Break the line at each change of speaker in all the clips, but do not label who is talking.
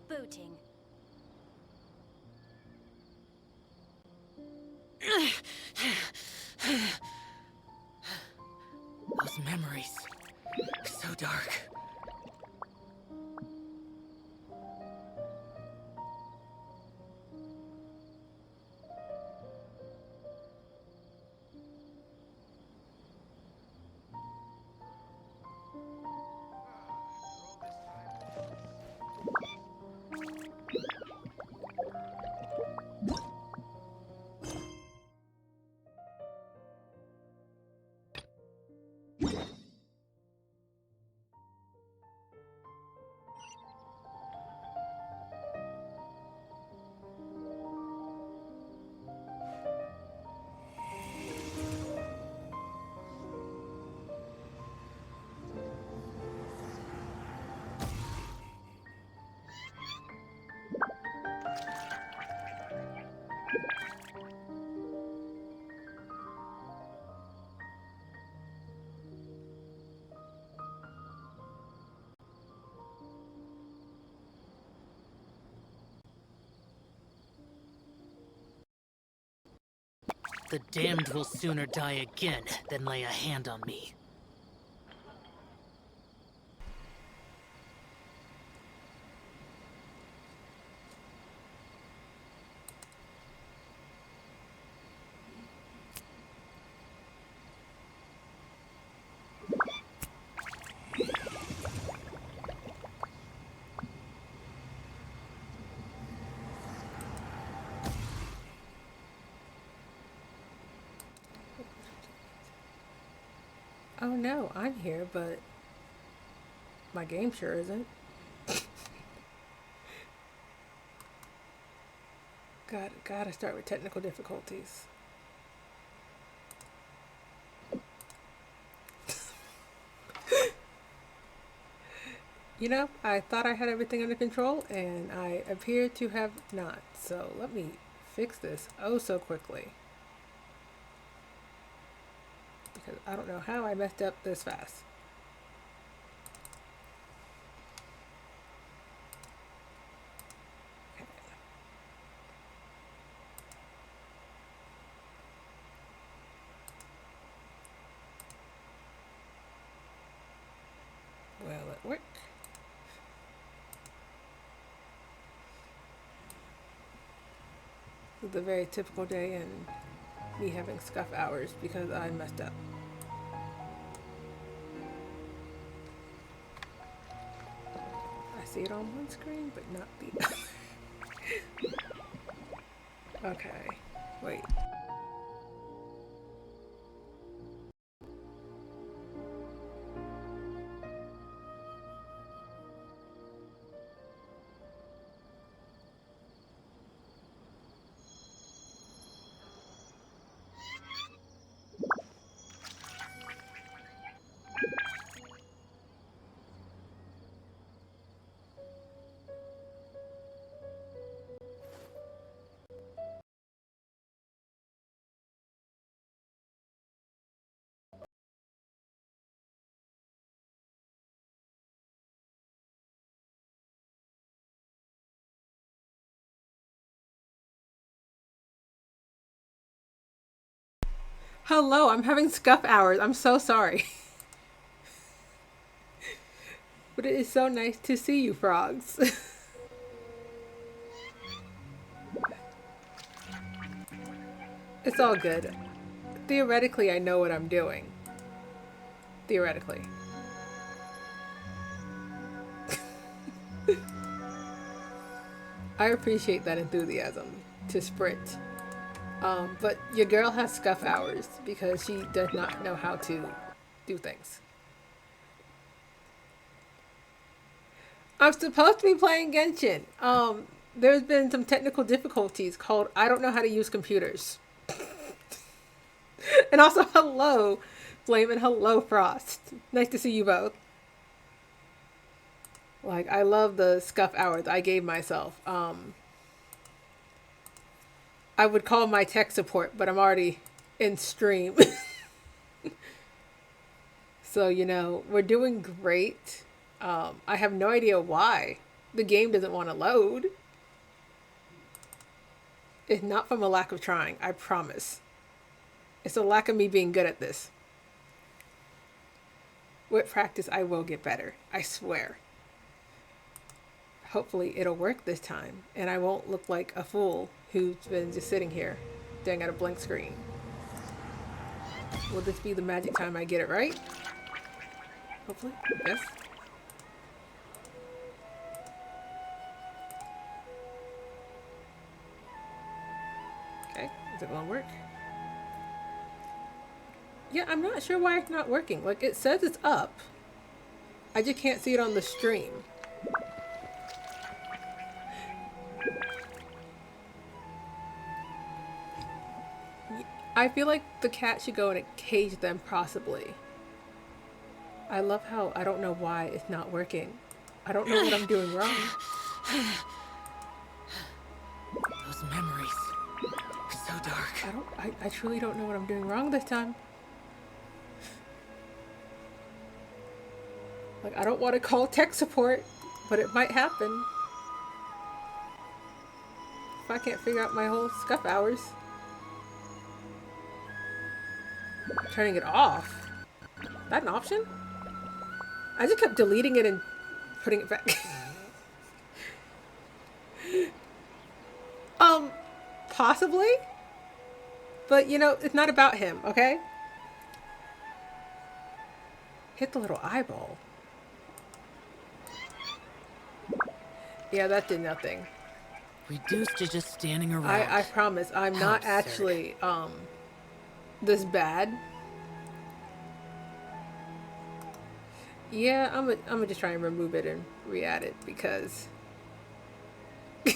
booting.
Those memories. So dark. The damned will sooner die again than lay a hand on me.
Oh no, I'm here, but my game sure isn't. Gotta start with technical difficulties. You know, I thought I had everything under control, and I appear to have not. So let me fix this oh so quickly. Because I don't know how I messed up this fast. Okay. Will it work? This is a very typical day and me having scuff hours because I messed up. I see it on one screen, but not the other. Okay, wait. Hello, I'm having scuff hours. I'm so sorry. But it is so nice to see you, frogs. It's all good. Theoretically, I know what I'm doing. Theoretically. I appreciate that enthusiasm to sprint. But your girl has scuff hours because she does not know how to do things. I'm supposed to be playing Genshin. There's been some technical difficulties called I don't know how to use computers. And also, hello, Flame, and hello, Frost. Nice to see you both. Like, I love the scuff hours I gave myself. I would call my tech support, but I'm already in stream. So, you know, we're doing great. I have no idea why The game doesn't want to load. It's not from a lack of trying, I promise. It's a lack of me being good at this. With practice, I will get better. I swear. Hopefully, it'll work this time, and I won't look like a fool who's been just sitting here, staring at a blank screen. Will this be the magic time I get it right? Hopefully. Yes. Okay. Is it gonna work? Yeah, I'm not sure why it's not working. Like, it says it's up. I just can't see it on the stream. I feel like the cat should go in a cage then, possibly. I love how I don't know why it's not working. I don't know what I'm doing wrong.
Those memories are so dark.
I truly don't know what I'm doing wrong this time. Like, I don't want to call tech support, but it might happen. If I can't figure out my whole scuff hours. Turning it off? Is that an option? I just kept deleting it and putting it back. Possibly? But, you know, it's not about him, okay? Hit the little eyeball. Yeah, that did nothing.
Reduced to just standing around.
I promise, I'm
How
not
absurd.
actually, this bad. Yeah, I'm gonna just try and remove it and re-add it because the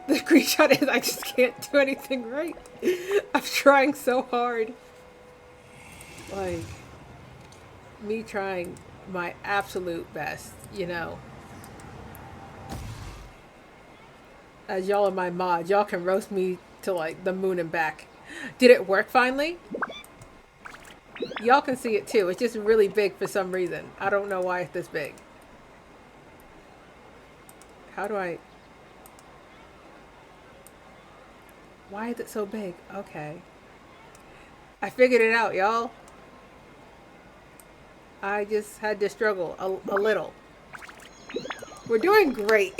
screenshot is I just can't do anything right. I'm trying so hard. Like, me trying my absolute best, you know. As y'all are my mods, y'all can roast me to like the moon and back. Did it work finally? Y'all can see it too. It's just really big for some reason. I don't know why it's this big. How do I... Why is it so big? Okay. I figured it out, y'all. I just had to struggle a little. We're doing great.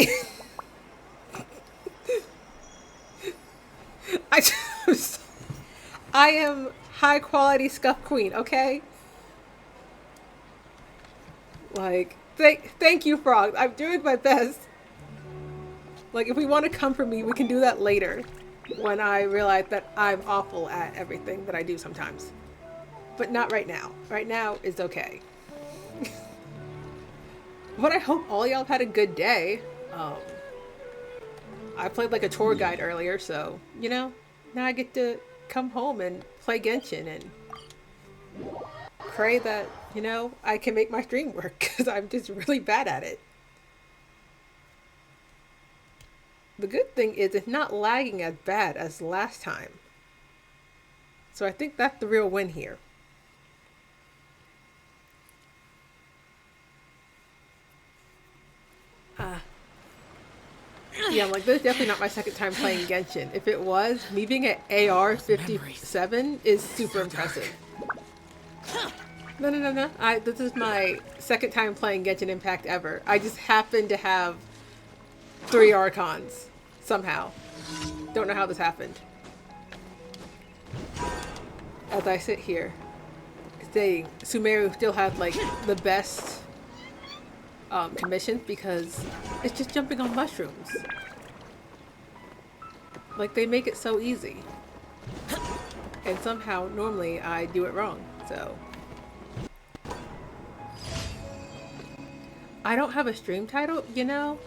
I am high quality scuff queen, okay? Like, thank you, Frog. I'm doing my best. Like, if we want to come for me, we can do that later. When I realize that I'm awful at everything that I do sometimes. But not right now. Right now is okay. But I hope all y'all have had a good day. I played like a tour guide earlier, so, you know, now I get to come home and play Genshin and pray that, you know, I can make my stream work because I'm just really bad at it. The good thing is it's not lagging as bad as last time. So I think that's the real win here. Yeah, I'm like, this is definitely not my second time playing Genshin. If it was, me being at AR 57 is super impressive. No. This is my second time playing Genshin Impact ever. I just happen to have 3 Archons. Somehow. Don't know how this happened. As I sit here, saying Sumeru still had like the best commissions because it's just jumping on mushrooms. Like, they make it so easy. And somehow, normally, I do it wrong, so. I don't have a stream title, you know?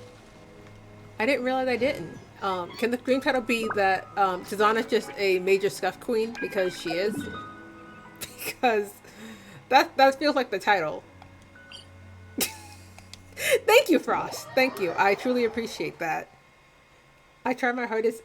I didn't realize I didn't. Can the stream title be that Tizana's just a major scuff queen because she is? Because that feels like the title. Thank you, Frost. Thank you. I truly appreciate that. I try my hardest.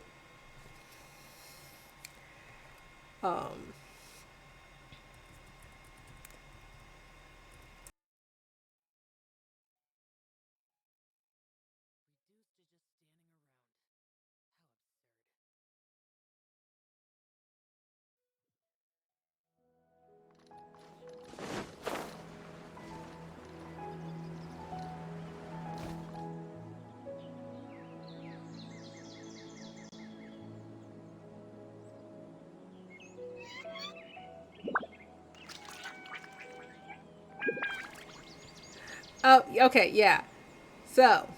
Oh, okay, yeah. So,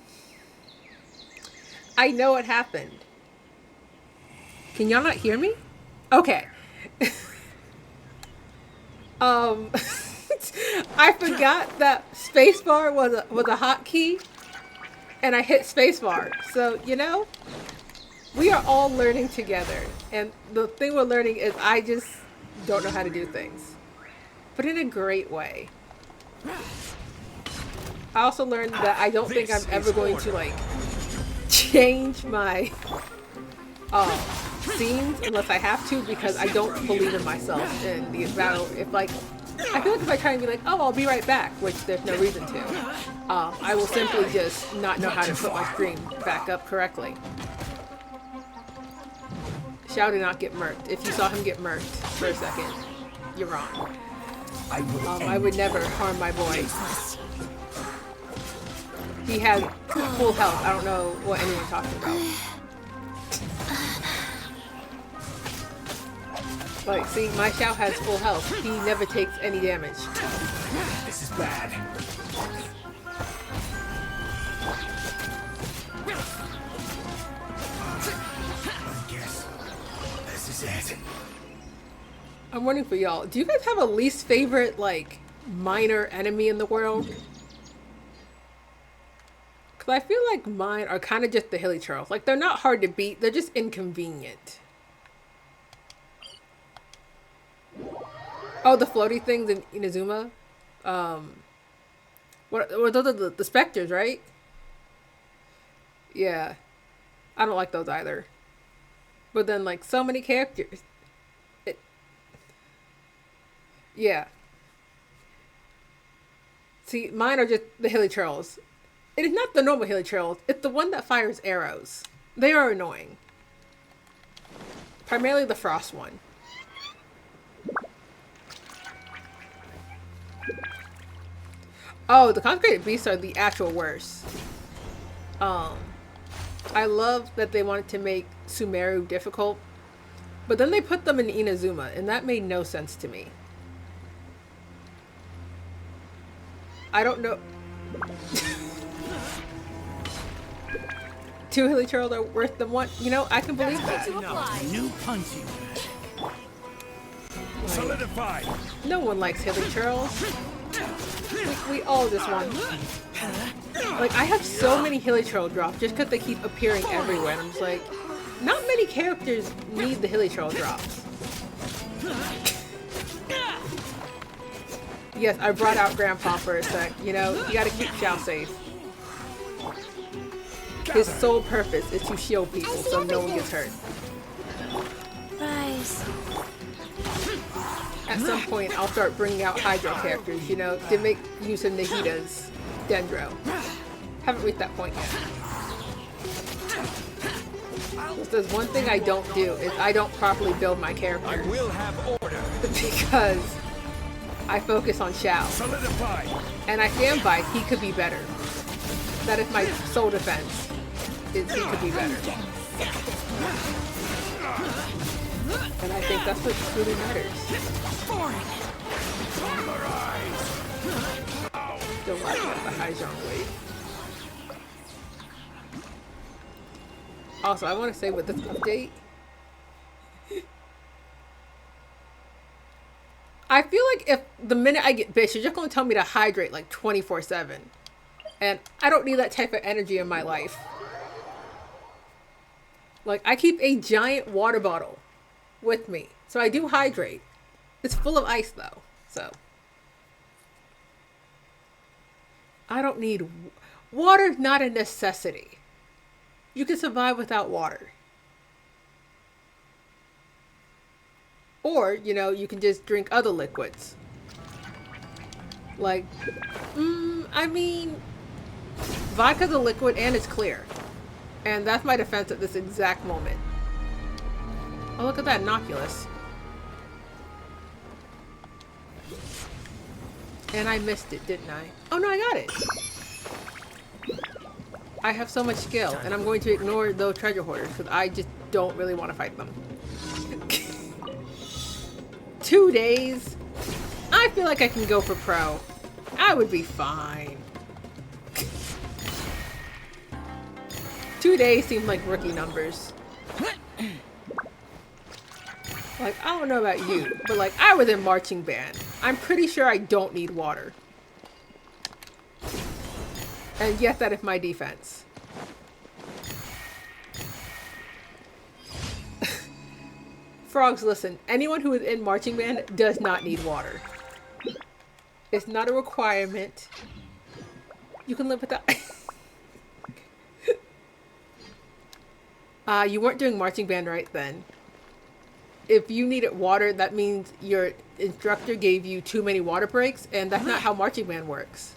I know what happened. Can y'all not hear me? Okay. Um, I forgot that spacebar was a hotkey, and I hit spacebar. So you know, we are all learning together, and the thing we're learning is I just don't know how to do things, but in a great way. I also learned that I don't think I'm ever going to like change my scenes unless I have to, because I don't believe in myself in the battle. If like, I feel like if I try and be like, oh, I'll be right back, which there's no reason to, I will simply just not know how to put my stream back up correctly. Xiao did not get murked. If you saw him get murked for a second, you're wrong. I would never harm my boy. He had full health. I don't know what anyone's talking about. Like, see, my Xiao has full health. He never takes any damage.
This is bad. I guess this is it.
I'm wondering for y'all. Do you guys have a least favorite, like, minor enemy in the world? Because I feel like mine are kind of just the hilly churls. Like, they're not hard to beat. They're just inconvenient. Oh, the floaty things in Inazuma? What those are the specters, right? Yeah. I don't like those either. But then, like, so many characters. Yeah. See, mine are just the hilly churls. It is not the normal hilly churls. It's the one that fires arrows. They are annoying. Primarily the frost one. Oh, the consecrated beasts are the actual worst. I love that they wanted to make Sumeru difficult, but then they put them in Inazuma, and that made no sense to me. I don't know. 2 hilly churls are worse than 1. You know, I can believe that.
New punching. Solidify.
No one likes hilly churls. We all just want. Like, I have so many hilly churl drops just because they keep appearing everywhere. I'm just like, not many characters need the hilly churl drops. Yes, I brought out Grandpa for a sec. You know, you gotta keep Xiao safe. His sole purpose is to shield people so no one gets hurt.
Rise.
At some point, I'll start bringing out Hydro characters, you know, to make use of Nahita's Dendro. Haven't reached that point yet. If there's one thing I don't do, is I don't properly build my characters.
I will have order.
Because I focus on Xiao.
Solidify.
And I stand by, he could be better. That is my sole defense, is he could be better. And I think that's what truly matters. Still like the high jump wave. Also, I want to say with this update, I feel like if the minute I get bit, you're just going to tell me to hydrate like 24/7. And I don't need that type of energy in my life. Like, I keep a giant water bottle with me, so I do hydrate. It's full of ice though, so I don't need water's not a necessity. You can survive without water. Or, you know, you can just drink other liquids. Like, I mean, vodka's a liquid and it's clear. And that's my defense at this exact moment. Oh, look at that Inoculus. And I missed it, didn't I? Oh no, I got it. I have so much skill, and I'm going to ignore those treasure hoarders because I just don't really want to fight them. 2 days? I feel like I can go for pro. I would be fine. 2 days seem like rookie numbers. Like, I don't know about you, but like, I was in marching band. I'm pretty sure I don't need water. And yes, that is my defense. Frogs, listen. Anyone who is in marching band does not need water. It's not a requirement. You can live without... You weren't doing marching band right then. If you needed water, that means your instructor gave you too many water breaks, and that's not how marching band works.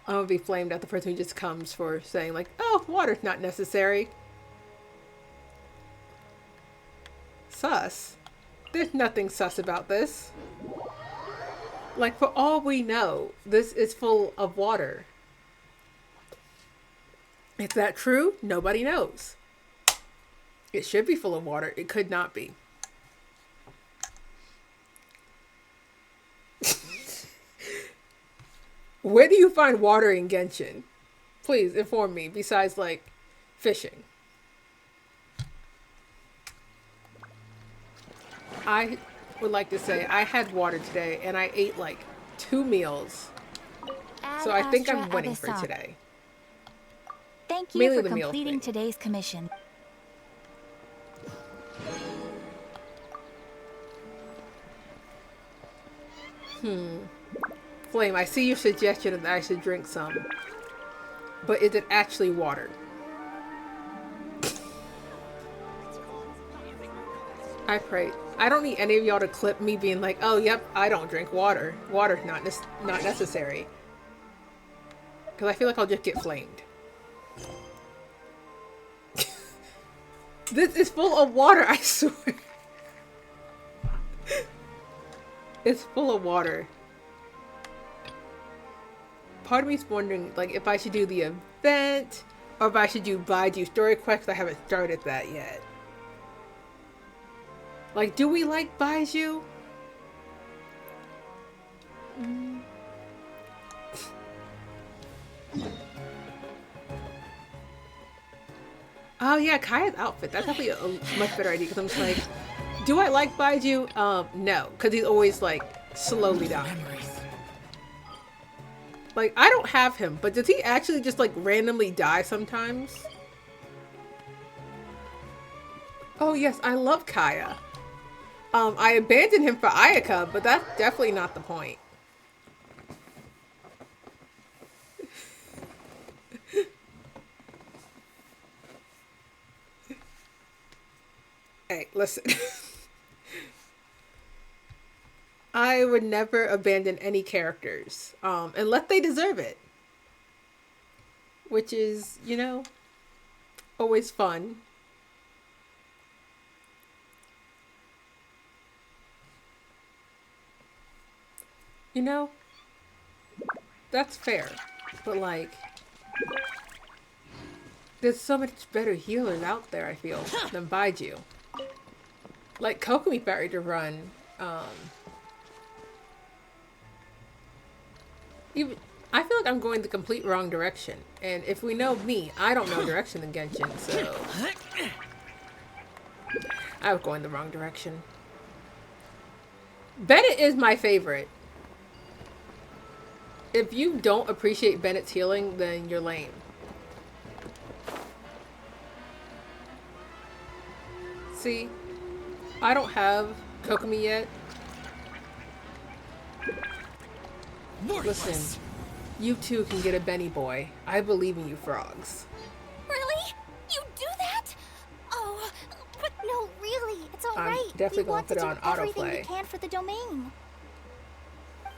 I'm gonna be flamed at the person who just comes for saying like, oh, water's not necessary. Sus. There's nothing sus about this. Like, for all we know, this is full of water. Is that true? Nobody knows. It should be full of water. It could not be. Where do you find water in Genshin? Please inform me, besides, like, fishing. I would like to say I had water today, and I ate, like, 2 meals. So I think I'm winning for today.
Thank you
Mainly
for
the meal
completing
thing.
today's commission.
Flame, I see your suggestion that I should drink some. But is it actually water? I pray. I don't need any of y'all to clip me being like, oh, yep, I don't drink water. Water's not necessary. Because I feel like I'll just get flamed. This is full of water, I swear. It's full of water. Part of me's wondering, like, if I should do the event, or if I should do Baidu Story Quest. I haven't started that yet. Like, do we like Baidu? Oh yeah, Kaya's outfit. That's probably a much better idea, because I'm just like, do I like Baidu? No, because he's always like slowly dying. Like, I don't have him, but does he actually just like randomly die sometimes? Oh yes, I love Kaya. I abandoned him for Ayaka, but that's definitely not the point. Hey, listen. I would never abandon any characters, unless they deserve it. Which is, you know, always fun. You know, that's fair. But like, there's so much better healers out there, I feel, than Baidu. Like, Kokomi Ferry to run, even, I feel like I'm going the complete wrong direction. And if we know me, I don't know direction in Genshin, so I was going the wrong direction. Bennett is my favorite. If you don't appreciate Bennett's healing, then you're lame. See, I don't have Kokomi yet. Listen, you too can get a Benny boy. I believe in you, frogs.
Really? You do that? Oh, but no, really, it's all
I'm
right.
definitely
We
gonna
want
put
to
it
do
on
everything we
autoplay.
can for the domain.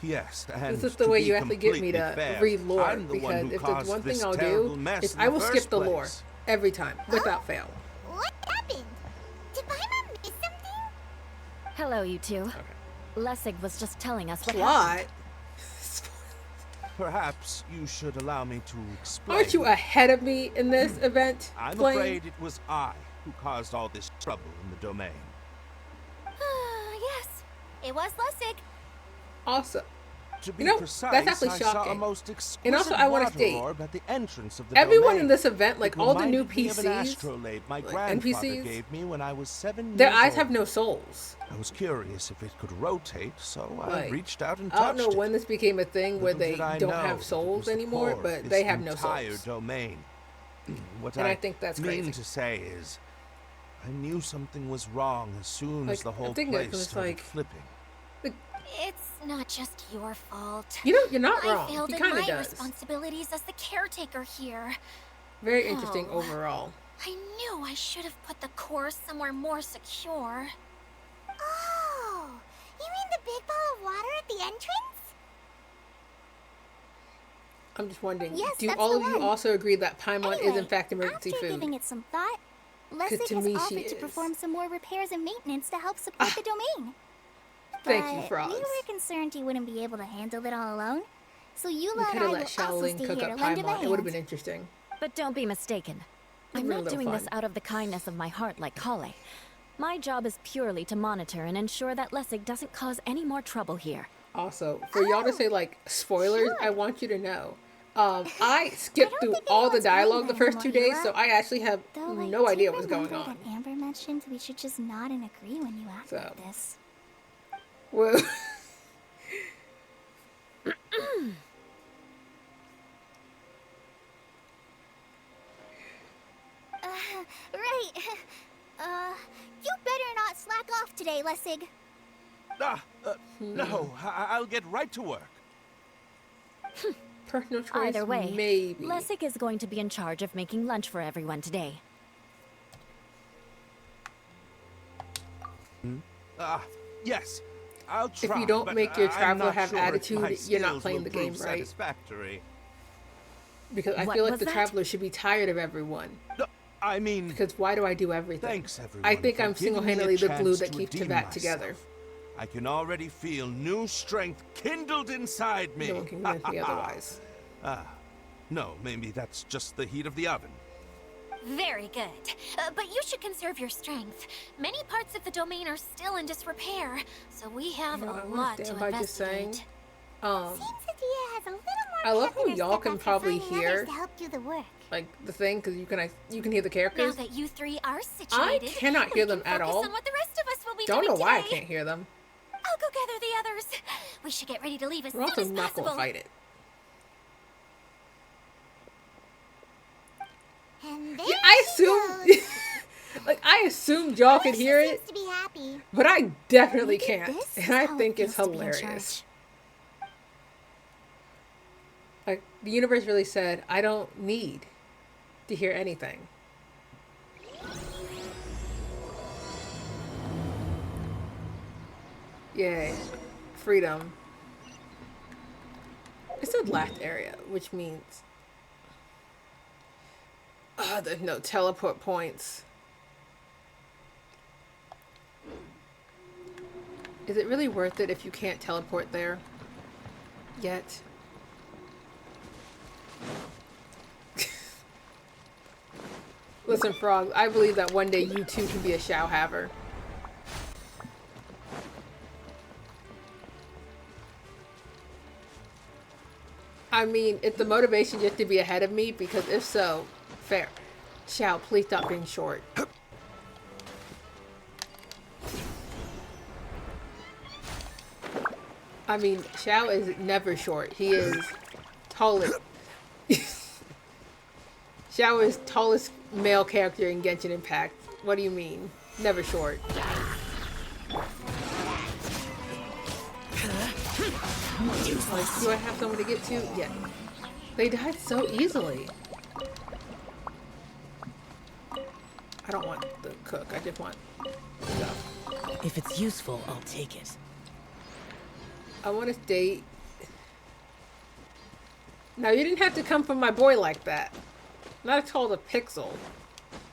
Yes, and
This is the
to
way
be
you have to get me
completely
to
fair,
read lore,
I'm the one
because
who
if there's
caused
one thing
this
I'll
terrible
do,
mess
is
in
I
the
will skip
first
the lore
place.
every time, without fail.
What happened? Did Paimon miss something?
Hello, you two. Lessig was just telling us what
Plot?
Perhaps you should allow me to explain.
Aren't you ahead of me in this event?
I'm
Flame?
afraid it was I who caused all this trouble in the domain.
Yes, it was Lessig.
Also,
To be
You know,
precise,
that's actually
I saw a
shocking.
most exquisite
And also, I want to
water
state,
orb at the entrance of the
everyone
domain.
in this event, like
It
all the new
reminded me of an
PCs,
astrolabe my
like
grandfather
NPCs,
gave me when I was 7
their
years
eyes
old.
have no souls.
I was curious if it could rotate, so I
Like,
reached out and
I don't
touched
know
it.
when this became a thing where
Little
they
did I
don't
know
have
that it
souls
was the
anymore,
core of
but
this
they have no
entire
souls.
domain. What
And I think that's
mean
crazy.
to say is, I knew something was wrong as soon
Like,
as the
I'm
whole
thinking
place
it's
started
like-
flipping.
It's not just your fault.
You know, you're not
I
wrong.
failed
He
in
kind
my
of does.
responsibilities as the caretaker here.
Very interesting
Oh.
overall.
I knew I should have put the core somewhere more secure. Oh, you mean the big ball of water at the entrance?
I'm just wondering,
Yes,
do
that's
all
the
of you
one.
also agree that Paimon is in fact emergency
after
food?
giving it some thought,
to
Lessig has
me, she
offered to
is.
perform some more repairs and maintenance to help support the domain.
Thank you,
But
Frogs.
we were concerned you wouldn't be able to handle it all alone. So you
We
and
could
I
have
will
let
also
Shaolin
stay
cook
here
up
to lend a
Paimon. It would have
hand.
been interesting.
But don't be mistaken. I'm
Really
not
little
doing this
fun.
out of the kindness of my heart like Kale. My job is purely to monitor and ensure that Lessig doesn't cause any more trouble here.
Also, for y'all to say like spoilers, I want you to know. I skipped
don't
through
think
all the
anyone's playing
dialogue the
that
first 2
anymore,
days,
Hira.
so I actually have
Though
no
I
idea
do
what was going
remember
on.
that Amber mentioned we should just nod and agree when you act
So.
like this.
Well,
Right. You better not slack off today, Lessig.
No, I'll get right to work.
personal choice,
Either way,
maybe.
Lessig is going to be in charge of making lunch for everyone today.
Yes, I'll try.
If you don't
but
make your
I'm
traveler
not
have
sure if
attitude,
my
you're not
skills
playing
will
the game
prove
right.
Satisfactory.
Because I
What
feel like
was
the
that?
traveler should be tired of everyone.
No, I mean,
Because why do I do everything?
thanks everyone.
I think
for
I'm
giving me a
single-handedly the glue
chance
that
to
keeps
redeem
Tibet together.
myself. I can already feel new strength kindled inside me.
No one can convince me otherwise.
No, maybe that's just the heat of the oven.
Very good. But you should conserve your strength. Many parts of the domain are still in disrepair, so we have
You know, I
a
wanna
lot to
stand by just saying,
investigate.
Um,
has a little more
I love how y'all can probably hear
to help do the work.
like the thing because you can hear the
Now
characters.
that you three are
I
situated,
cannot hear
we
them
can
at
focus
all.
on what the rest of us will be
Don't
doing
know why I
today.
can't hear them.
I'll go gather the others. We should get ready to leave as
We're
soon
also
as
not
possible.
gonna fight it.
And
Yeah, I assumed, like I assumed y'all could hear it,
to be happy.
but I definitely
Maybe
can't,
this
and
is
I
how it
think it's
feels to be in
hilarious.
charge.
Like the universe really said, I don't need to hear anything. Yay, freedom. It said last area, which means there's no teleport points. Is it really worth it if you can't teleport there yet? Listen, Frog, I believe that one day you too can be a Shao Haver. I mean, if the motivation just to be ahead of me, because if so, fair. Shao, please stop being short. I mean, Shao is never short. He is tallest. Shao is tallest male character in Genshin Impact. What do you mean? Never short. Like, do I have someone to get to? Yeah. They died so easily. I don't want the cook. I just want stuff.
If it's useful, I'll take it.
I want to date. Now, you didn't have to come from my boy like that. Not called a pixel.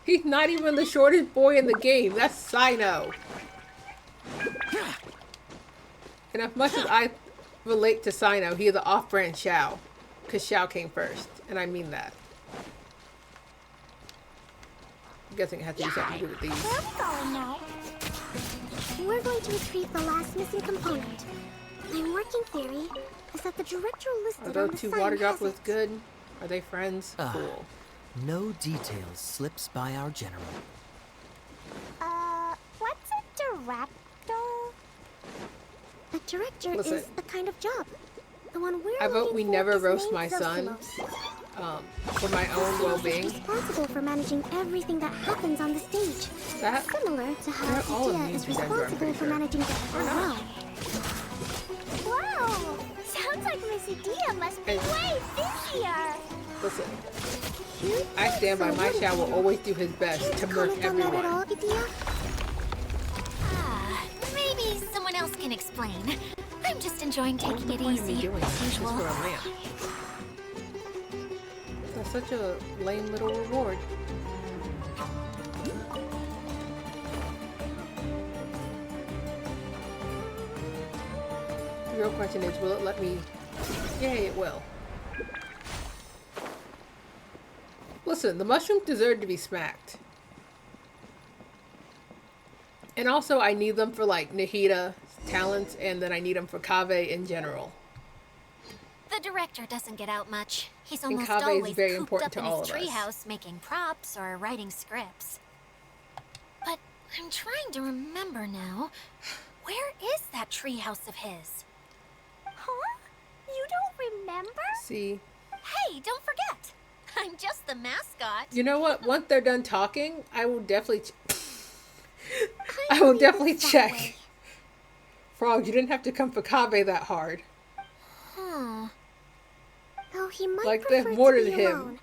He's not even the shortest boy in the game. That's Sino. And as much as I relate to Sino, he is an off-brand Shao. Because Shao came first. And I mean that. I'm guessing it has to do something to do with these.
Where are we going now? We're going to retrieve the last missing component. My working theory is that the director
Are
listed on
those
the
two
sign
water
has
droplets
it.
good? Are they friends? Cool.
No details slips by our general.
What's a director? A director
Listen.
is a kind of job. The one we're
I vote
looking
we
for
never
is
roast
named
my son.
Zosimos.
For my own
Zosimos is
well-being.
responsible for managing everything that happens on the stage.
That
Similar to how
they're all
Ikea
immune
is
to Denver, I'm
responsible
pretty
for
sure.
managing the
Or not.
Wow! Sounds like Miss Ikea must be
And-
way busier.
Listen, I stand by my Xiao will always do his best to murk
Comment on that at
everyone.
all, Ikea?
Maybe someone else can explain. I'm just enjoying taking it
What are you
easy,
doing?
as
Just
usual.
for a lamp. That's such a lame little reward. The real question is, will it let me? Yay, it will. Listen, the mushrooms deserve to be smacked. And also, I need them for, like, Nahida talents, and then I need them for Kaveh in general.
The director doesn't get out much. He's
And
almost
Kaveh is
always
very
cooped
important
up
to
in
all
his
of us.
treehouse making props or writing scripts. But I'm trying to remember now. Where is that treehouse of his?
Huh? You don't remember?
See?
Hey, don't forget! I'm just the mascot.
You know what? Once they're done talking, I will definitely... I will definitely check. Frog, you didn't have to come for Kaveh that hard.
Huh.
Though he might
Like,
prefer
there's more
to
to
be
him.
alone,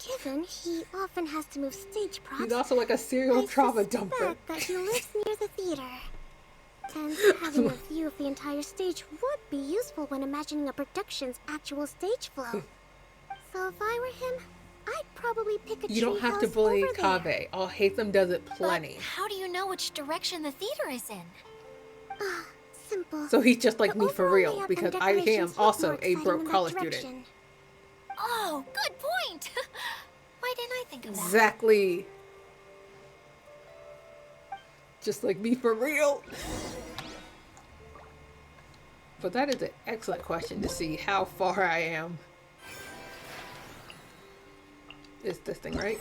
given he often has to move stage props.
He's also like a serial
I
trauma
suspect
dumper.
that he lives near the theater. And having a view of the entire stage would be useful when imagining a production's actual stage flow. So if I were him, I'd probably pick a
You don't have to
treehouse
bully
over there.
Kaveh. All hate them does it plenty.
But how do you know which direction the theater is in?
Simple.
So he's just like
The
me for
overall
real,
layout
because
and
I am
decorations look
also
more
a
exciting
broke
in that
college student.
direction.
Oh, good point! Why didn't I think of that?
Exactly. Just like me for real. But that is an excellent question to see how far I am. It's this thing, right?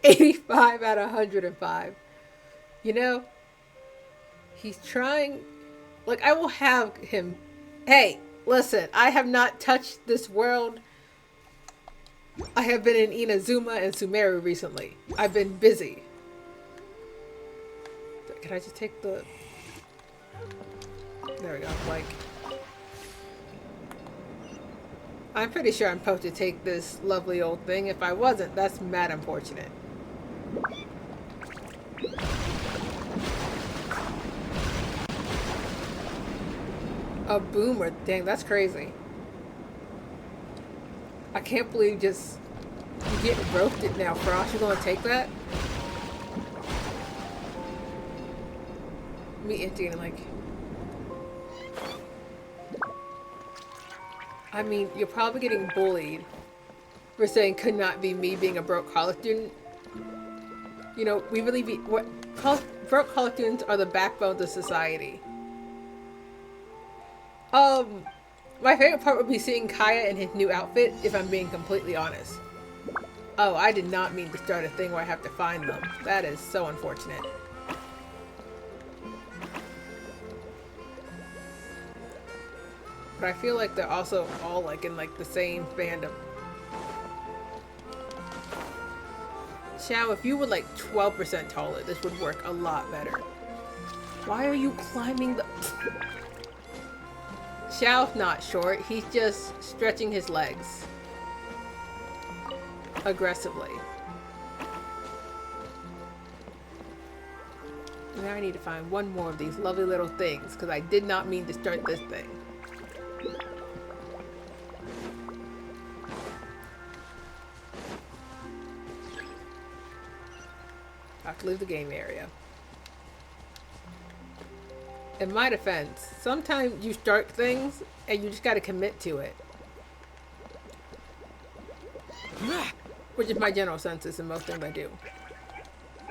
85 out of 105. You know, he's trying, like, I will have him, hey, listen, I have not touched this world. I have been in Inazuma and Sumeru recently. I've been busy. Can I just take the, there we go, like, I'm pretty sure I'm supposed to take this lovely old thing. If I wasn't, that's mad unfortunate. A boomer. Dang, that's crazy. I can't believe just you getting roasted now, Frost. You gonna take that? Me emptying like, I mean, you're probably getting bullied for saying could not be me being a broke college student. You know, we really be what broke college students are the backbone of society. My favorite part would be seeing Kaya in his new outfit, if I'm being completely honest. Oh, I did not mean to start a thing where I have to find them. That is so unfortunate. But I feel like they're also all like in like the same fandom. Xiao, if you were like 12% taller, this would work a lot better. Why are you climbing the... Xiao's not short, he's just stretching his legs. Aggressively. Now I need to find one more of these lovely little things, because I did not mean to start this thing. I have to leave the game area. In my defense, sometimes you start things and you just gotta commit to it. Which is my general census in most things I do.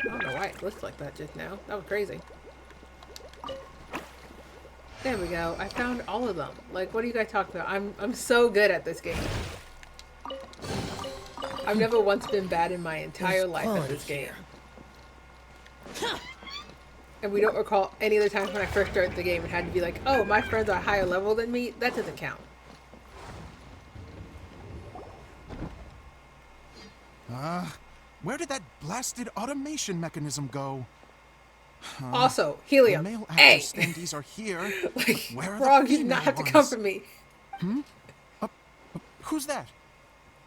I don't know why it looked like that just now. That was crazy. There we go. I found all of them. Like, what are you guys talking about? I'm so good at this game. I've never once been bad in my entire life at this game. And we don't recall any of the times when I first started the game and had to be like, oh, my friends are higher level than me. That doesn't count.
Where did that blasted automation mechanism go?
Also,
The
Helium.
male
Hey!
active standees are here.
Like,
Where are
Frog,
the
you did not have to
female
come
ones?
for me.
Who's that?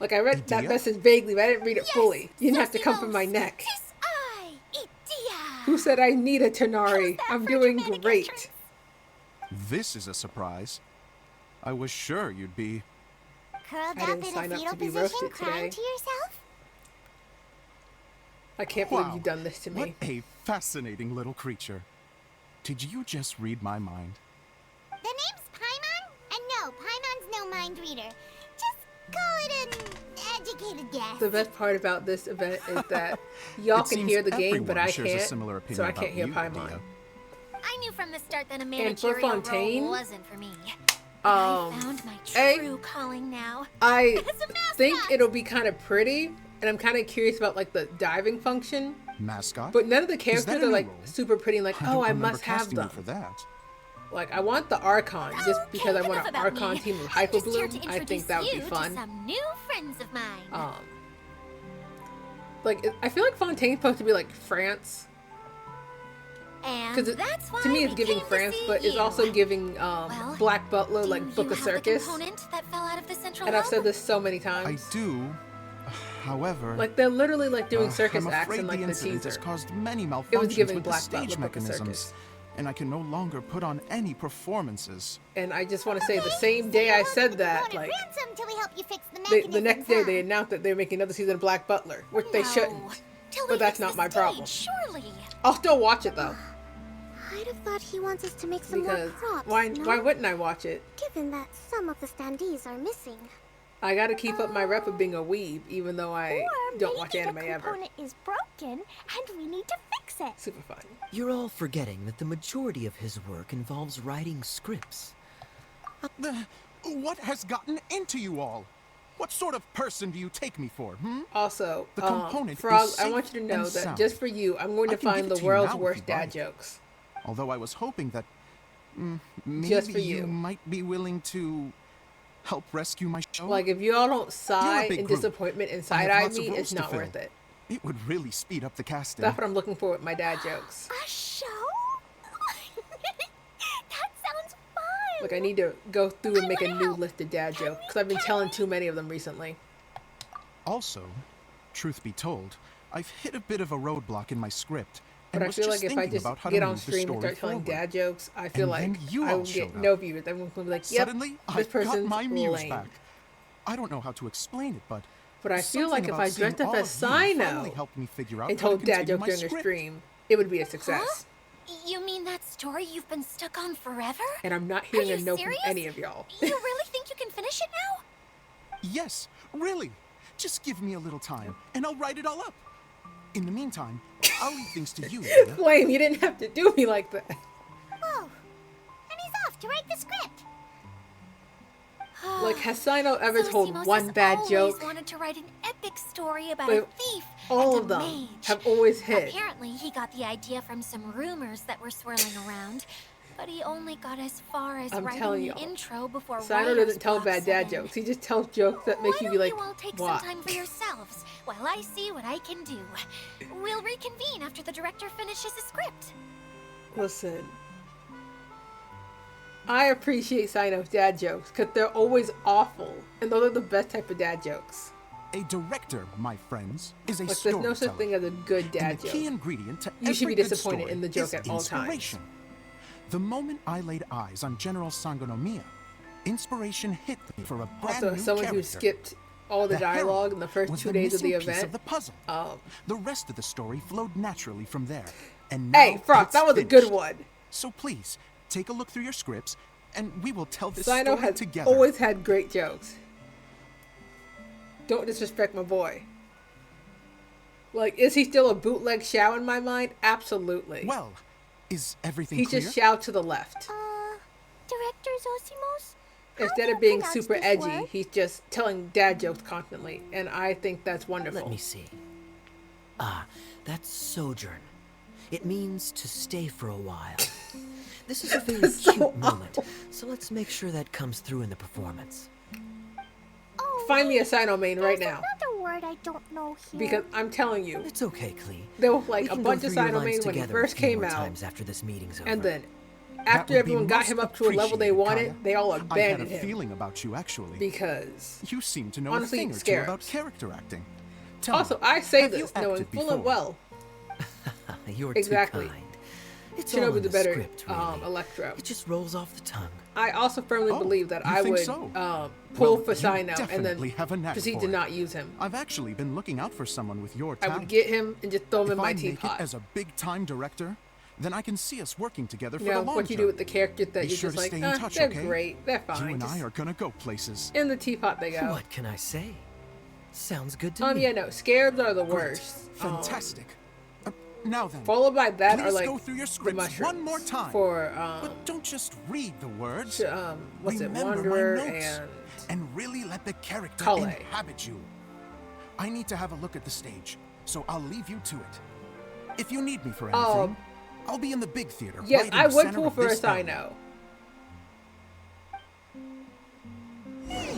Like, I read that
Idea?
message vaguely, but I didn't read it fully. You didn't have to come for my neck.
Tis I, Idea.
Who said I need a Tenari?
How's that
I'm
for
doing
dramatic
great.
entrance?
This is a surprise. I was sure you'd be.
Curled
I
up
didn't
in a
sign up
fetal
to be
position,
roasted
crying
today.
to yourself?
I can't believe you've done this to
What
me.
a fascinating little creature. Did you just read my mind?
The name's Paimon? And no, Paimon's no mind reader. Just call it an educated guess.
The best part about this event is that y'all
It
can
seems
hear the game, but
everyone
I
shares a
can't.
similar opinion
So I
about
can't hear
you,
Paimon.
Dia.
I knew from the start that a
And for
managerial
Fontaine,
role wasn't for me. I found my
A,
true calling now.
I
As a mascot.
think it'll be kind of pretty, and I'm kind of curious about like the diving function.
Mascot?
But none of the
Is that
characters
a
are
new
like
role?
super pretty and like,
I
oh,
don't
I
remember
must have
casting you
them.
for that.
Like, I want the Archon just because I
Okay,
want
enough
an
about
Archon
me.
team of
I'm just here
Hyperbloom.
to
I think
introduce
that would be
you to
fun.
some new friends of mine.
Like, I feel like Fontaine's supposed to be like France.
And
Because
that's why
to me
we
it's giving
came to
France,
see
but it's
you.
also giving
Well,
Black Butler
Do
like Book
you
of
have the
Circus.
component that fell out of the central
And I've
hub?
said this so many
I
times.
do. However,
Like, they're literally like doing circus
I'm
acts
afraid
in like
the
the
incident
teaser.
has caused many malfunctions
It was giving
with
Black
the
Butler
stage
Book of
mechanisms,
Circus.
and I can no longer put on any performances.
And I just want to say the same day I said that, like,
ransom till we help you fix the
the
mechanisms,
next day
huh?
they announced that they're making another season of Black Butler, which they
No.
shouldn't.
Till
But
we
that's
fix
not
the
my problem.
stage, Surely.
I'll still watch it though,
I'd have thought he wants us to make some
because
more props,
why
no?
wouldn't I watch it?
Given that some of the standees are missing.
I gotta keep up my rep of being a weeb, even though I don't watch anime ever.
is broken and we need to fix it.
Super fun.
You're all forgetting that the majority of his work involves writing scripts.
What has gotten into you all? What sort of person do you take me for,
Also,
The component
Frog,
is
I want
safe
you to know
and
that
sound.
just for you, I'm going
I
to
can give
find
it
the
to you
world's
now if
worst
you'd
dad
like.
jokes.
Although I was hoping that maybe
Just for you.
might be willing to help rescue my show.
Like, if you all don't sigh
big
in
group.
disappointment and
I have
side-eye
lots of
me,
roles
it's
to
not
fill.
worth it.
It would really speed up the casting.
That's what I'm looking for with my dad jokes.
A show? That sounds fun.
Like, I need to go through and make a new list of dad jokes, because I've been telling too many of them recently.
Also, truth be told, I've hit a bit of a roadblock in my script.
But
And
I
was
feel
just
like if I
thinking
just
about how
get
to
on
move the
stream and
story
start telling
forward.
dad jokes, I feel
And
like
then you
I
all
will get
showed
no
up.
viewers. Everyone's going to be like, yep,
Suddenly,
this
I've got
person's
my muse
lame.
back. I don't know how to explain it, but
But I feel like
something
if I
about seeing
dressed up
all
as
of you finally
Sino
helped me figure out
and
how to
told dad
continue
jokes
my
during a
script.
stream, it would be a success.
You mean that story you've been stuck on forever?
And I'm not hearing
Are
a
you
no
serious?
from any of y'all.
You really think you can finish it now?
Yes, really. Just give me a little time, and I'll write it all up. In the meantime, I'll leave things to you, Leah.
Flame, you didn't have to do me like that.
Whoa. And he's off to write the script.
Like, has Sino ever told
Zosimos
one
has
bad
always
joke?
wanted to write an epic story about
But
a thief
all
and
of
a
them
mage.
have always hit.
Apparently, he got the idea from some rumors that were swirling around, but he only got as far as
I'm
writing
telling
the
y'all,
intro before
Sino
writer's
doesn't tell
block
bad
set
dad
in.
jokes. He just tells jokes that make
Why
you
don't
be like,
you all take
what?
some time for yourselves while I see what I can do? We'll reconvene after the director finishes his script.
Listen, I appreciate Sino's dad jokes because they're always awful, and those are the best type of dad jokes.
A director, my friends, is a
Like, there's
storyteller.
no such thing as a good dad
and the
joke.
key ingredient to
You should
every
be
good
disappointed
story
in the joke
is
at all times.
inspiration. The moment I laid eyes on General Sangonomiya, inspiration hit me for a brand
Also,
new
as someone
character.
who skipped all the
herald
dialogue in the first
was
2 days of the
missing piece
event.
of the puzzle. The rest of the story flowed naturally from there. And now
Hey, Frog,
it's
that was a
finished.
good one.
So please, take a look through your scripts, and we will tell this
Sino
story
has
together.
always had great jokes. Don't disrespect my boy. Like, is he still a bootleg Xiao in my mind? Absolutely.
Well, is everything
He's
clear?
just Xiao to the left.
Director Zosimos? How
Instead
do
of
you
being
pronounce
super
this
edgy,
word?
he's just telling dad jokes constantly, and I think that's wonderful.
Let me see. Ah, that's sojourn. It means to stay for a while. This is a very
so
cute moment, so let's make sure that comes through in the performance.
Oh,
Find me a
wait,
Sino main right
there's
now,
another word I don't know here.
because I'm telling you,
It's okay, Klee.
there was like
We
a
can
bunch
go
of
through your
Sino
lines
mains when he
together a
first
few
came
more
out,
times after this meeting's over.
and then
That
after
would be
everyone got
most
him up to a level they
appreciated,
wanted,
Kaya.
they all
I had a
abandoned him
feeling about you, actually.
because.
You seem to know
Honestly,
a thing or two
scarabs.
about character acting. Tell
Also,
me,
I say
have you
this knowing
acted
full and
before?
well
You're
exactly.
too kind. It's all
Shinobu
in
the
the
better
script, really.
Electro.
It just rolls off the tongue.
I also firmly
Oh,
believe that
you
I
think
would
so?
pull
Well,
for
you
Sino and
definitely
then
have a knack
proceed
for
to
it.
not use him.
I've actually been looking out for someone with your
I
talent.
would get him and just throw him in
If
my
I make it
teapot.
as a big-time director, then I can see us working together for
You know,
the long
what you
term.
do with the characters that
Be
you're
sure
just
to
like,
stay in touch,
they're
okay?
great, they're fine.
You and I
Just
are gonna go places.
in the teapot they go.
What can I say? Sounds good to me.
Yeah, no, scarabs are the
Great.
worst.
Fantastic. Now then,
Followed by that
please
are like
go through your
the
scripts
mushrooms
one more time.
for
But don't just read the words.
what's it,
Remember
Wanderer
my notes
and
really let the character
Kale.
inhabit you. I need to have a look at the stage, so I'll leave you to it. If you need me for anything, I'll be in the big theater.
yes,
right in
I
the
would
center
pull
of
for a
this area.
Sino.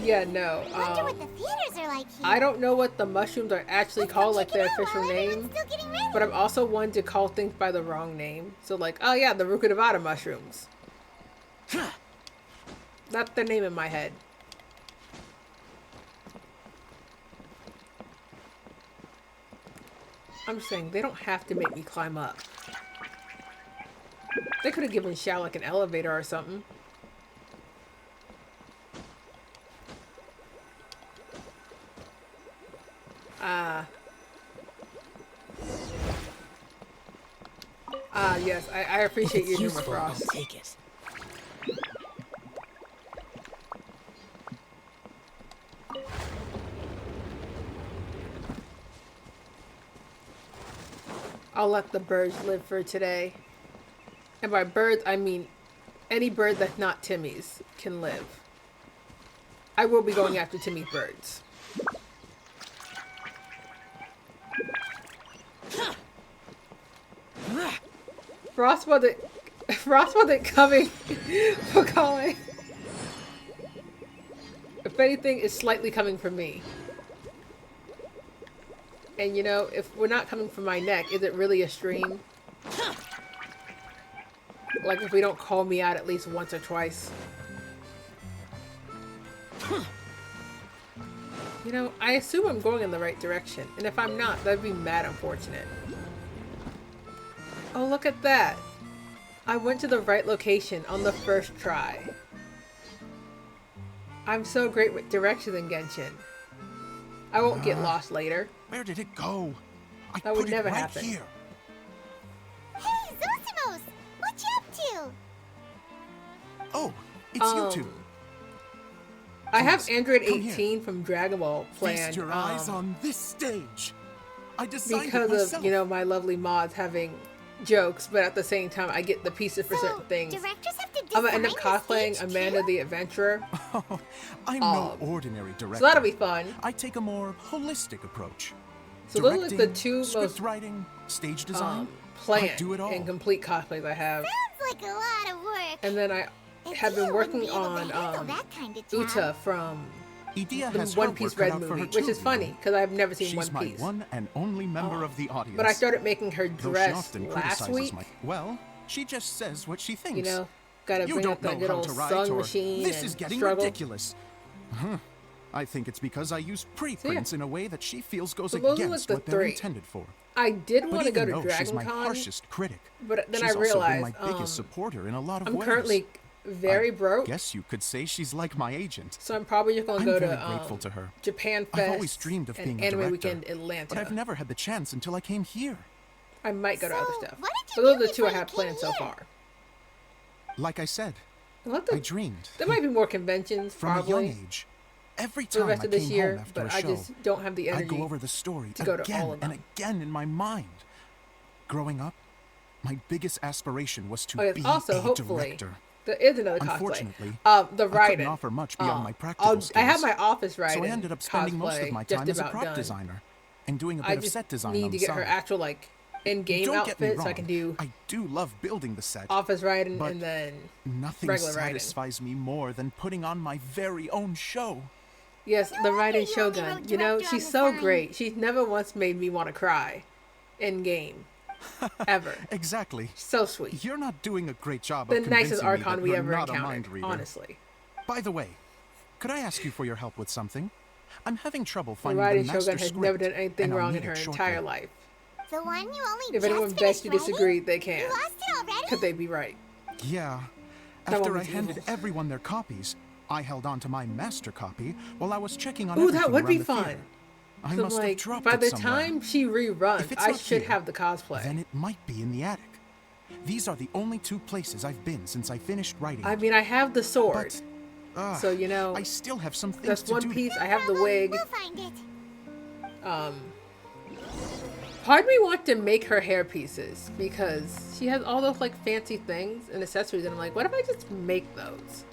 Yeah, no.
Wonder what the theaters are like here.
I don't know what the mushrooms are actually
Let's go
called, like
check it
their
out
official
while
name.
everyone's still getting ready.
But I'm also one to call things by the wrong name. So like, oh yeah, the Rukadavada mushrooms. That's their name in my head. I'm just saying, they don't have to make me climb up. They could have given Xiao like an elevator or something. Yes, I appreciate
If
your
it's
humor,
useful, I'll
Frost.
take it.
I'll let the birds live for today. And by birds, I mean any bird that's not Timmy's can live. I will be going after Timmy's birds. Frost wasn't coming for Colin. If anything, it's slightly coming from me. And you know, if we're not coming from my neck, is it really a stream? Like if we don't call me out at least once or twice. You know, I assume I'm going in the right direction. And if I'm not, that'd be mad unfortunate. Oh, look at that. I went to the right location on the first try. I'm so great with directions in Genshin. I won't get lost later.
Where did it go? I
That would
put
never
it right
happen.
here.
Hey, Zosimos! What you up to?
Oh, it's you two.
I have
Please,
Android
come here.
18 from Dragon Ball planned.
Feast your eyes on this stage. I designed
because
it myself.
of, you know, my lovely mods having jokes, but at the same time, I get the pieces for certain things.
Directors have to
I'm gonna end up
design the
cosplaying
stage
Amanda
too?
the Adventurer,
I'm no ordinary director.
so that'll be fun.
I take a more holistic approach.
So those are like the
Directing,
two
script
most
writing, stage design. I
planned
do it all.
and complete cosplays I have.
Sounds like a lot of work.
And then I have been
Idea
working
wouldn't be able to
on
handle that kind of job.
Uta from
Idea
the
has
One
her
Piece
work cut
Red
out for her
movie,
too,
which is
you
funny
know.
because I've never seen
She's
One
my
Piece.
one and only member of the audience.
But I started making her
Though she
dress
often
last
criticizes
week.
well, she just says what she thinks.
You know, gotta
You
bring up
don't
that
know
good
how
old
to write
sewing
or
machine
this
and
is getting
struggle.
ridiculous. I think it's because I use preprints in a way that she feels goes
So those are, like,
against
the
what they're
three.
intended for.
I did
But
want to go
even
to
though
Dragon
she's my
Con,
harshest critic,
but then
she's
I realized
also been my biggest supporter in a lot of
I'm
ways.
currently very broke,
Guess you could say she's like my agent.
so I'm probably just gonna
I'm
go
very
to
grateful to her.
Japan
I've always
Fest
dreamed of
and
being a
Anime
director,
Weekend Atlanta.
but I've never had the chance until I came here.
I might go to other
So,
stuff.
what did
But
you
those
do
are the two I
before you
have planned so
came here?
far.
Like I said,
What
I
the?
dreamed
There might be more conventions,
from a young
probably.
age. Every
for the
time
rest
I
of this
came
year,
home after
but
a
I
show,
just don't have the
I
energy
go over the story
to go to all
again
of
and
them.
again in my mind. Growing up, my biggest aspiration was to
Oh, yes,
be
also,
a
hopefully,
director.
there is another cosplay.
Unfortunately,
The
I couldn't
writing.
offer much beyond my practical skills.
I have my office writing.
So I ended up spending most of my
cosplay
time as a
just
prop
about done.
designer and doing a
I
bit of
just
set design
need
on
to
the
get her
side.
actual like in-game
Don't get me
outfit
wrong,
so I can do
I do love building the set.
office writing
but
and then
nothing
regular writing.
satisfies me more than putting on my very own show.
Yes, the writing
you only
Shogun.
wrote
You know,
director on
she's
the
so
sign.
great. She's never once made me want to cry in game. Ever.
Exactly.
So sweet.
You're not doing a great job
The
of
nicest
convincing me
Archon
that
we
you're
ever
not a mind
encountered,
reader.
honestly.
By the way, could I ask you for your help with something? I'm having trouble
The
finding
writing
the master
Shogun has
script,
never done anything
and I'll
wrong
need
in her
it shortly.
entire life.
The one you only
If
just
anyone
finished
begs to
writing?
disagree, they can.
You lost it already?
Could they be right?
Yeah.
That
After
one
I
was
handed
evil.
everyone their copies, I held on to my master copy while I was checking on
Ooh,
everything
that would
around
be
the
fun.
theater. I
So,
must have
like,
dropped
by
it
the
somewhere.
time she reruns,
If it's
I
not
should
here,
have the cosplay.
Then it might be in the attic. These are the only two places I've been since I finished writing.
I mean, I have the sword.
But,
so, you know,
I still have some things
that's
to
one
do.
piece. I have the wig.
We'll find it.
Part of me wants to make her hair pieces because she has all those like fancy things and accessories, and I'm like, what if I just make those?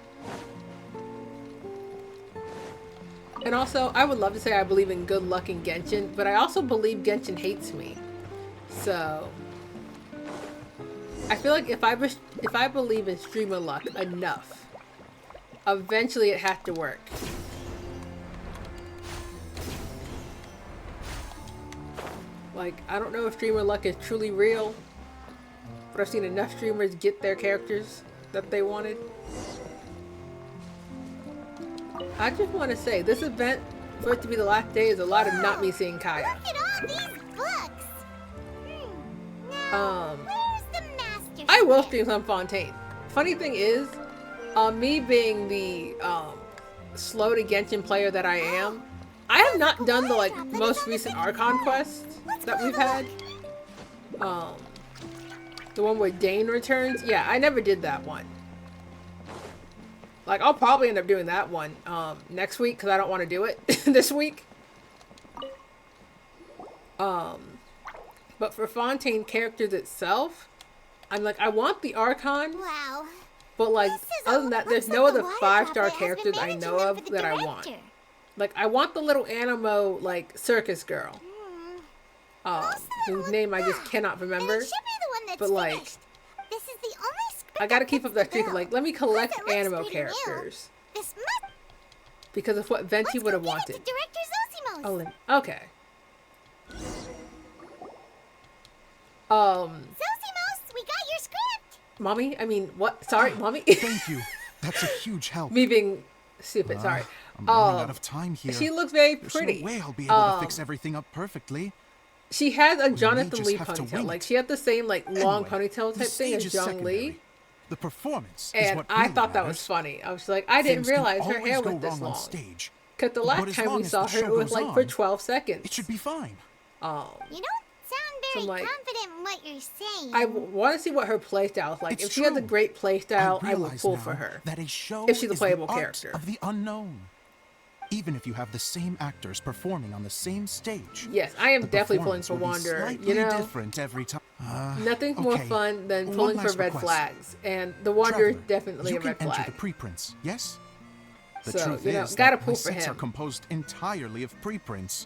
And also, I would love to say I believe in good luck in Genshin, but I also believe Genshin hates me. So I feel like if I believe in streamer luck enough, eventually it has to work. Like, I don't know if streamer luck is truly real, but I've seen enough streamers get their characters that they wanted. I just want to say, this event, for it to be the last day, is a lot of not me seeing Kaya.
Look at all these books. Now, where's the master?
I will stream some Fontaine. Funny thing is, me being the slow to Genshin player that I am, I have not done the like most recent Archon quest that we've had. The one where Dane returns. Yeah, I never did that one. Like, I'll probably end up doing that one next week because I don't want to do it this week. But for Fontaine characters itself, I'm like, I want the Archon.
Wow.
But like,
This is
other than that, there's
looks
no
like the
other
water
5-star
droplet has been
characters I
managing
know
them
of
for the
that I want.
director.
Like, I want the little Animo, like, circus girl. Whose name I just cannot
And
remember.
it should be the one that's
But, like,
finished. This is the only script
I gotta
that
keep
fits
up that
the
streak of
bill.
like, let me collect
Plus, it looks
Animo
pretty new.
characters.
This must.
Because of what Venti
Let's
would
go
have
give
wanted.
it to Director Zosimos.
Oh, okay.
Zosimos, we got your script.
Mommy? I mean, what? Sorry, mommy?
Thank you. That's a huge help.
Me being stupid, sorry.
I'm running out of time here.
She looks very
There's
pretty.
no way I'll be able to fix everything up perfectly.
She has a Jonathan
just
Lee
have to
ponytail.
wing
like,
it.
she had the same, like, long
Anyway,
ponytail
the
type thing
stage
as
is
Jung
secondary.
Lee.
The performance is
And
what
I
really
thought that was
matters.
funny. I was like, I didn't
Things can
realize her
always
hair
go
was this
wrong on
long.
stage.
Because the
But
last
as
time
long
we
as
saw
the
her,
show
it was
goes
like for
on,
12 seconds.
It should be fine.
You don't sound
So,
very
like,
confident in what you're saying.
I want to see what her playstyle is like.
It's
If she has a
true.
great playstyle, I will
realize
pull
now
for her.
That a show
If she's a
is
playable
the art
character.
of the unknown. Even if you have the same actors performing on the same stage.
Yes, I am
the
definitely pulling
performance
for
will be
Wanderer.
slightly
You know,
different every time.
nothing's more
okay.
fun than
One
pulling for
last
red
request.
flags. And the Wanderer is
Traveler,
definitely
you
a red
can enter
flag.
the preprints, yes? The
So,
truth
you know,
is
gotta
that
pull
my
for
sets are
him.
composed entirely of preprints.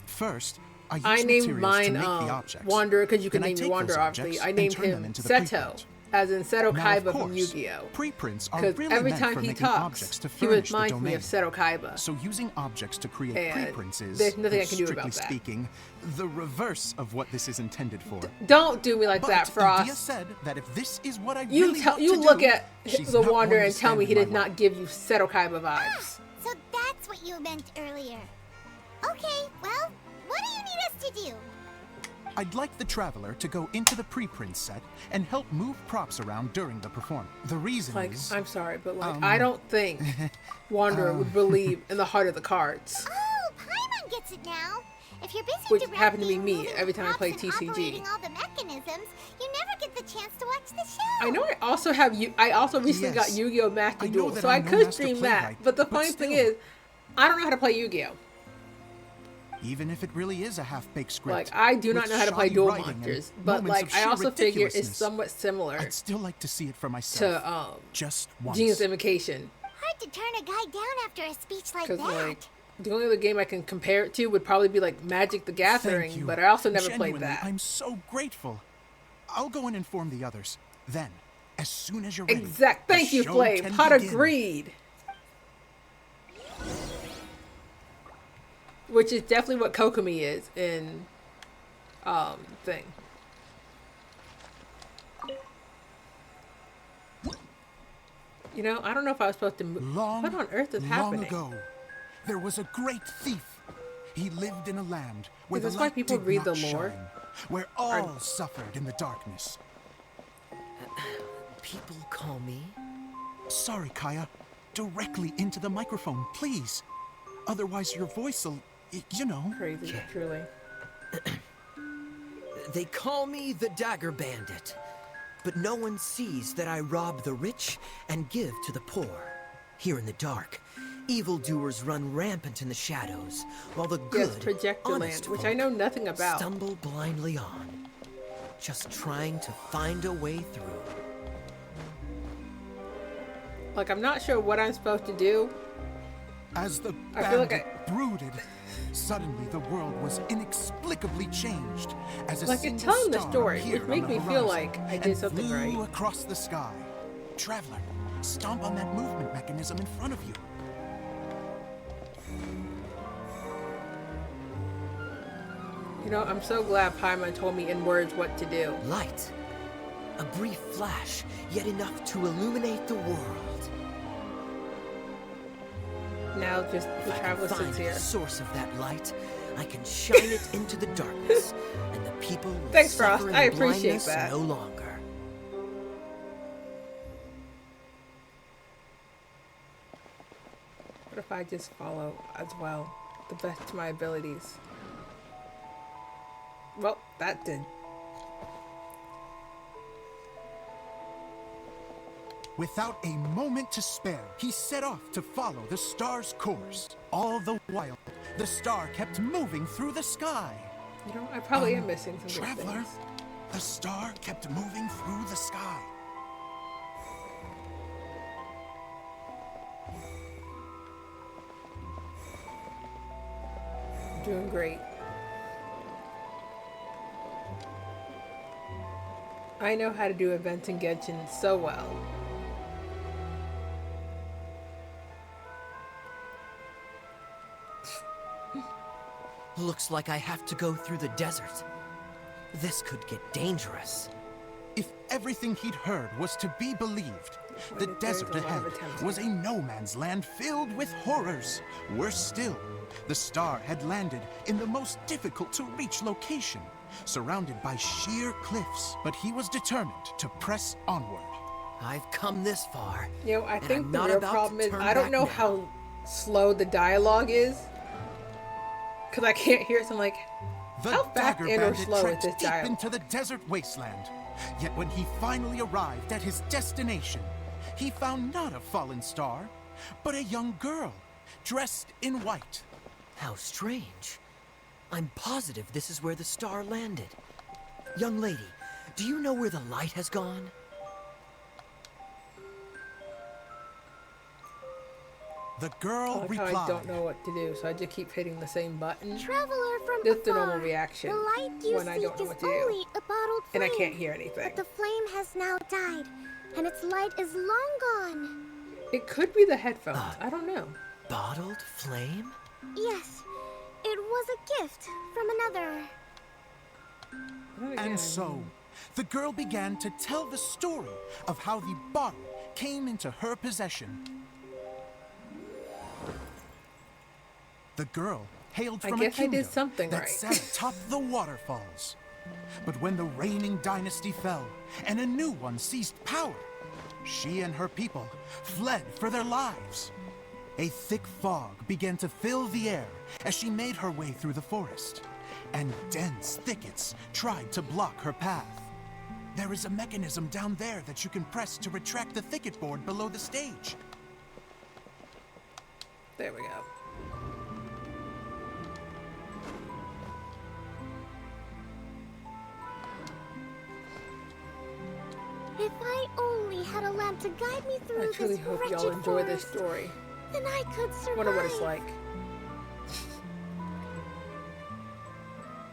First, I use
I named
materials
mine
to make the objects.
Wanderer because you can
Then I
name your
take
Wanderer,
those
obviously.
objects
I
and
named
turn them
him
into the
Seto,
preprint.
as in Seto
Now, of
Kaiba from
course,
Yu-Gi-Oh!
Preprints are
Because
really
every
meant
time
for
he
making
talks,
objects to
he
furnish the
reminds me
domain.
of Seto Kaiba.
So using objects to create
And
preprints is,
there's nothing I can do
strictly
about that.
speaking, the reverse of what this is intended for.
Don't do me like
But
that,
Dia
Frost.
said that if this is what I
You
really want
you
to
look
do,
at
she's
the
not
Wanderer
going
and
to
tell me
stand
he
in
did
my
not give you Seto Kaiba vibes.
So that's what you meant earlier. Okay, well, what do you need us to do?
I'd like the Traveler to go into the preprint set and help move props around during the performance. The reason
Like,
is...
I'm sorry, but like, I don't think Wanderer would believe in the heart of the cards.
Oh, Paimon gets it now. If you're busy
Which
directing,
happened to be me
moving
every
the
time I play
props and
TCG.
operating all the mechanisms, you never get the chance to watch the show.
I know I also have you. I also recently got
Yes.
Yu-Gi-Oh! Master
I know
Duel,
that
so I
I'm no
could
master
stream that.
playwright,
But the
but
funny thing
still,
is, I don't know how to play Yu-Gi-Oh.
Even if it really is a half-baked script.
Like, I do not
with
know how to play
shoddy
Duel
writing and
Monsters, but
moments of
like I
sheer
also figure it's
ridiculousness.
somewhat similar
I'd still like to see it for myself.
to
just once.
Gene's Invocation.
Hard to turn a guy down after a speech like
Because
that.
like the only other game I can compare it to would probably be like Magic the
Thank
Gathering,
you.
but I also never
Genuinely,
played that.
I'm so grateful. I'll go and inform the others. Then, as soon as you're ready.
Exact.
the
Thank you,
show
Flame.
can
Hot
begin.
agreed. Which is definitely what Kokomi is in thing. You know, I don't know if I was supposed to move.
Long,
What on earth is
long
happening?
ago, there was a great thief. He lived in a land where
Is
the
this why
light
people
did
read
not
the lore?
shine, where all suffered in the darkness.
People call me.
Sorry, Kaya. Directly into the microphone, please. Otherwise, your voice'll, you know.
Crazy, truly.
They call me the Dagger Bandit. But no one sees that I rob the rich and give to the poor. Here in the dark, evildoers run rampant in the shadows, while the
Yes,
good,
Projector Land,
honest
which
folk
I know nothing about.
stumble blindly on, just trying to find a way through.
Like, I'm not sure what I'm supposed to do.
As the
I feel like
bandit brooded, suddenly the world was inexplicably changed as a
Like, it's
single
telling the
star
story,
appeared
which makes
on the
me feel
horizon
like I did
and
something
flew
right.
across the sky. Traveler, stomp on that movement mechanism in front of you.
You know, I'm so glad Paimon told me in words what to do.
Light. A brief flash, yet enough to illuminate the world.
Now just the
If I
traveler
can find
sits
the
here.
source of that light, I can shine it into the darkness, and the people will
Thanks, Frost.
suffer in
I appreciate
blindness
that.
no longer.
What if I just follow as well, the best of my abilities? Well, that did.
Without a moment to spare, he set off to follow the star's course. All the while, the star kept moving through the sky.
You know, I probably am missing some good
Traveler,
things.
the star kept moving through the sky.
I'm doing great. I know how to do events in Genshin so well.
Looks like I have to go through the desert. This could get dangerous.
If everything he'd heard was to be believed, the
There's
desert
a lot
ahead
of attempts
was a
here.
no man's land filled with horrors. Worse still, the star had landed in the most difficult to reach location, surrounded by sheer cliffs. But he was determined to press onward.
I've come this far.
You know, I
and
think
I'm
the
not
real
about to
problem is
turn
I don't
back
know
now.
how slow the dialogue is. Because I can't hear it, so I'm like,
The
how fast
dagger
and or
bandit
slow is
trekked
this
deep
dialogue?
into the desert wasteland. Yet when he finally arrived at his destination, he found not a fallen star, but a young girl, dressed in white.
How strange. I'm positive this is where the star landed. Young lady, do you know where the light has gone?
The girl
I like
replied,
how I don't know what to do, so I just keep hitting the same button.
Traveler from
This is the
afar,
normal reaction
the light you
when I don't
seek
know
is
what to do.
only a bottled
And I
flame.
can't hear anything.
But the flame has now died, and its light is long gone.
It could be the headphones. I don't know.
Bottled flame?
Yes, it was a gift from another.
Then again,
and so the girl began to tell the story of how the bottle came into her possession. The girl hailed
I
from
guess
a
I did
kingdom
something
that
right.
sat atop the waterfalls. But when the reigning dynasty fell and a new one seized power, she and her people fled for their lives. A thick fog began to fill the air as she made her way through the forest, and dense thickets tried to block her path. There is a mechanism down there that you can press to retract the thicket board below the stage.
There we go.
If I only had a lamp to guide me through
I
this
truly hope
wretched
y'all enjoy this
forest,
story.
then I could survive.
Wonder what it's like.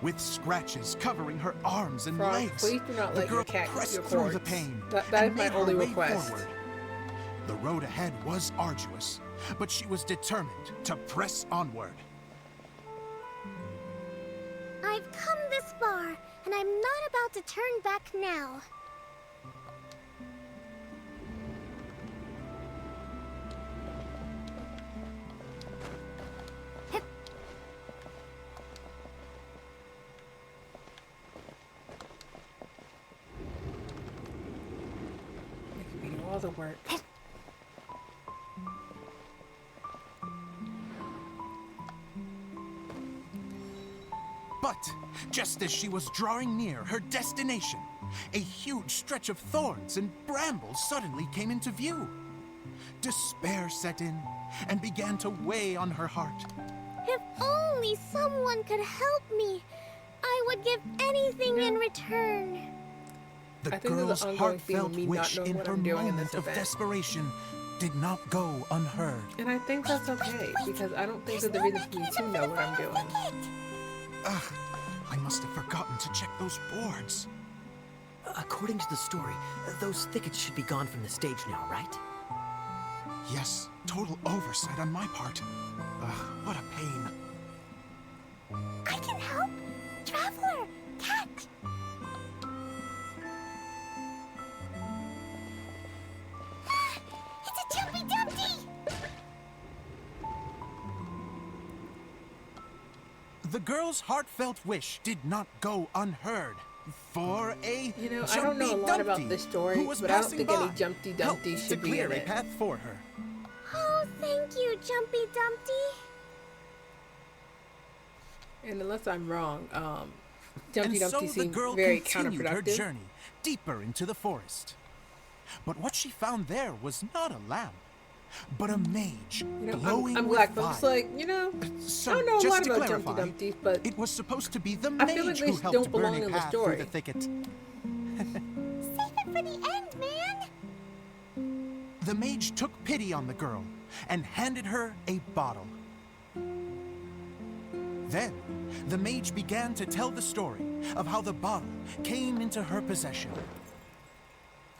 With scratches covering her arms and
Frog,
legs,
please do not
the
let
girl
your cat eat
pressed
your
through the
cords.
pain
That
and
is my
made her
only
way
request.
forward. The road ahead was arduous, but she was determined to press onward.
I've come this far, and I'm not about to turn back now.
Making me do all the work.
But just as she was drawing near her destination, a huge stretch of thorns and brambles suddenly came into view. Despair set in and began to weigh on her heart.
If only someone could help me, I would give anything in return.
The
I think there's an
girl's
ongoing theme of
heartfelt
me not
wish
knowing
in
what
her
I'm doing in
moment
this
of
event.
desperation did not go unheard.
And I think that's okay, because I don't think there's a reason for me to know what I'm doing.
Ugh, I must have forgotten to check those boards.
According to the story, those thickets should be gone from the stage now, right?
Yes, total oversight on my part. Ugh, what a pain.
I can help! Traveler! Cat! It's a Jumpy Dumpty!
The girl's heartfelt wish did not go unheard. For a
You know, I don't know a lot about this story, but I don't think any Jumpty Dumpty should be in
a
it.
path for her.
Oh, thank you, Jumpy Dumpty.
And unless I'm wrong, Jumpty
And so
Dumpty
the
seemed
girl
very
continued her
counterproductive.
journey deeper into the forest. But what she found there was not a lamp, but a mage
You know,
glowing
I'm
with
black, but I'm just
fire.
like, you know,
So,
I don't know a
just
lot
to
about
clarify,
Jumpty Dumpty, but
it was supposed to be the
I
mage
feel like they
who helped
don't
burn
belong
a
in the
path through
story.
the thicket.
Save it for the end, man.
The mage took pity on the girl and handed her a bottle. Then, the mage began to tell the story of how the bottle came into her possession.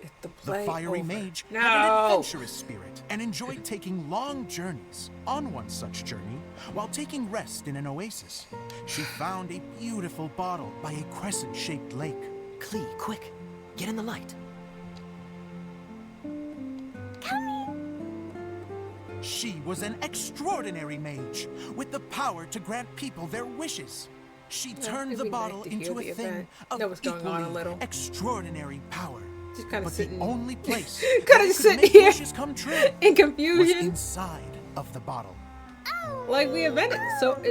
it's the
The
play
fiery
over.
mage
No!
had an adventurous spirit and enjoyed taking long journeys. On one such journey, while taking rest in an oasis, she found a beautiful bottle by a crescent-shaped lake.
Klee, quick, get in the light.
She was an extraordinary mage with the power to grant people their wishes. She turned
it'd
the
be nice
bottle
to hear
into
the
a thing
event,
of
know what's going on a
equally
little.
extraordinary power.
Just kind of
But
sitting,
the only place
kind
that
of
it
just
could
sitting
make
here
wishes come true
in
was
confusion.
inside of the bottle.
Like the event itself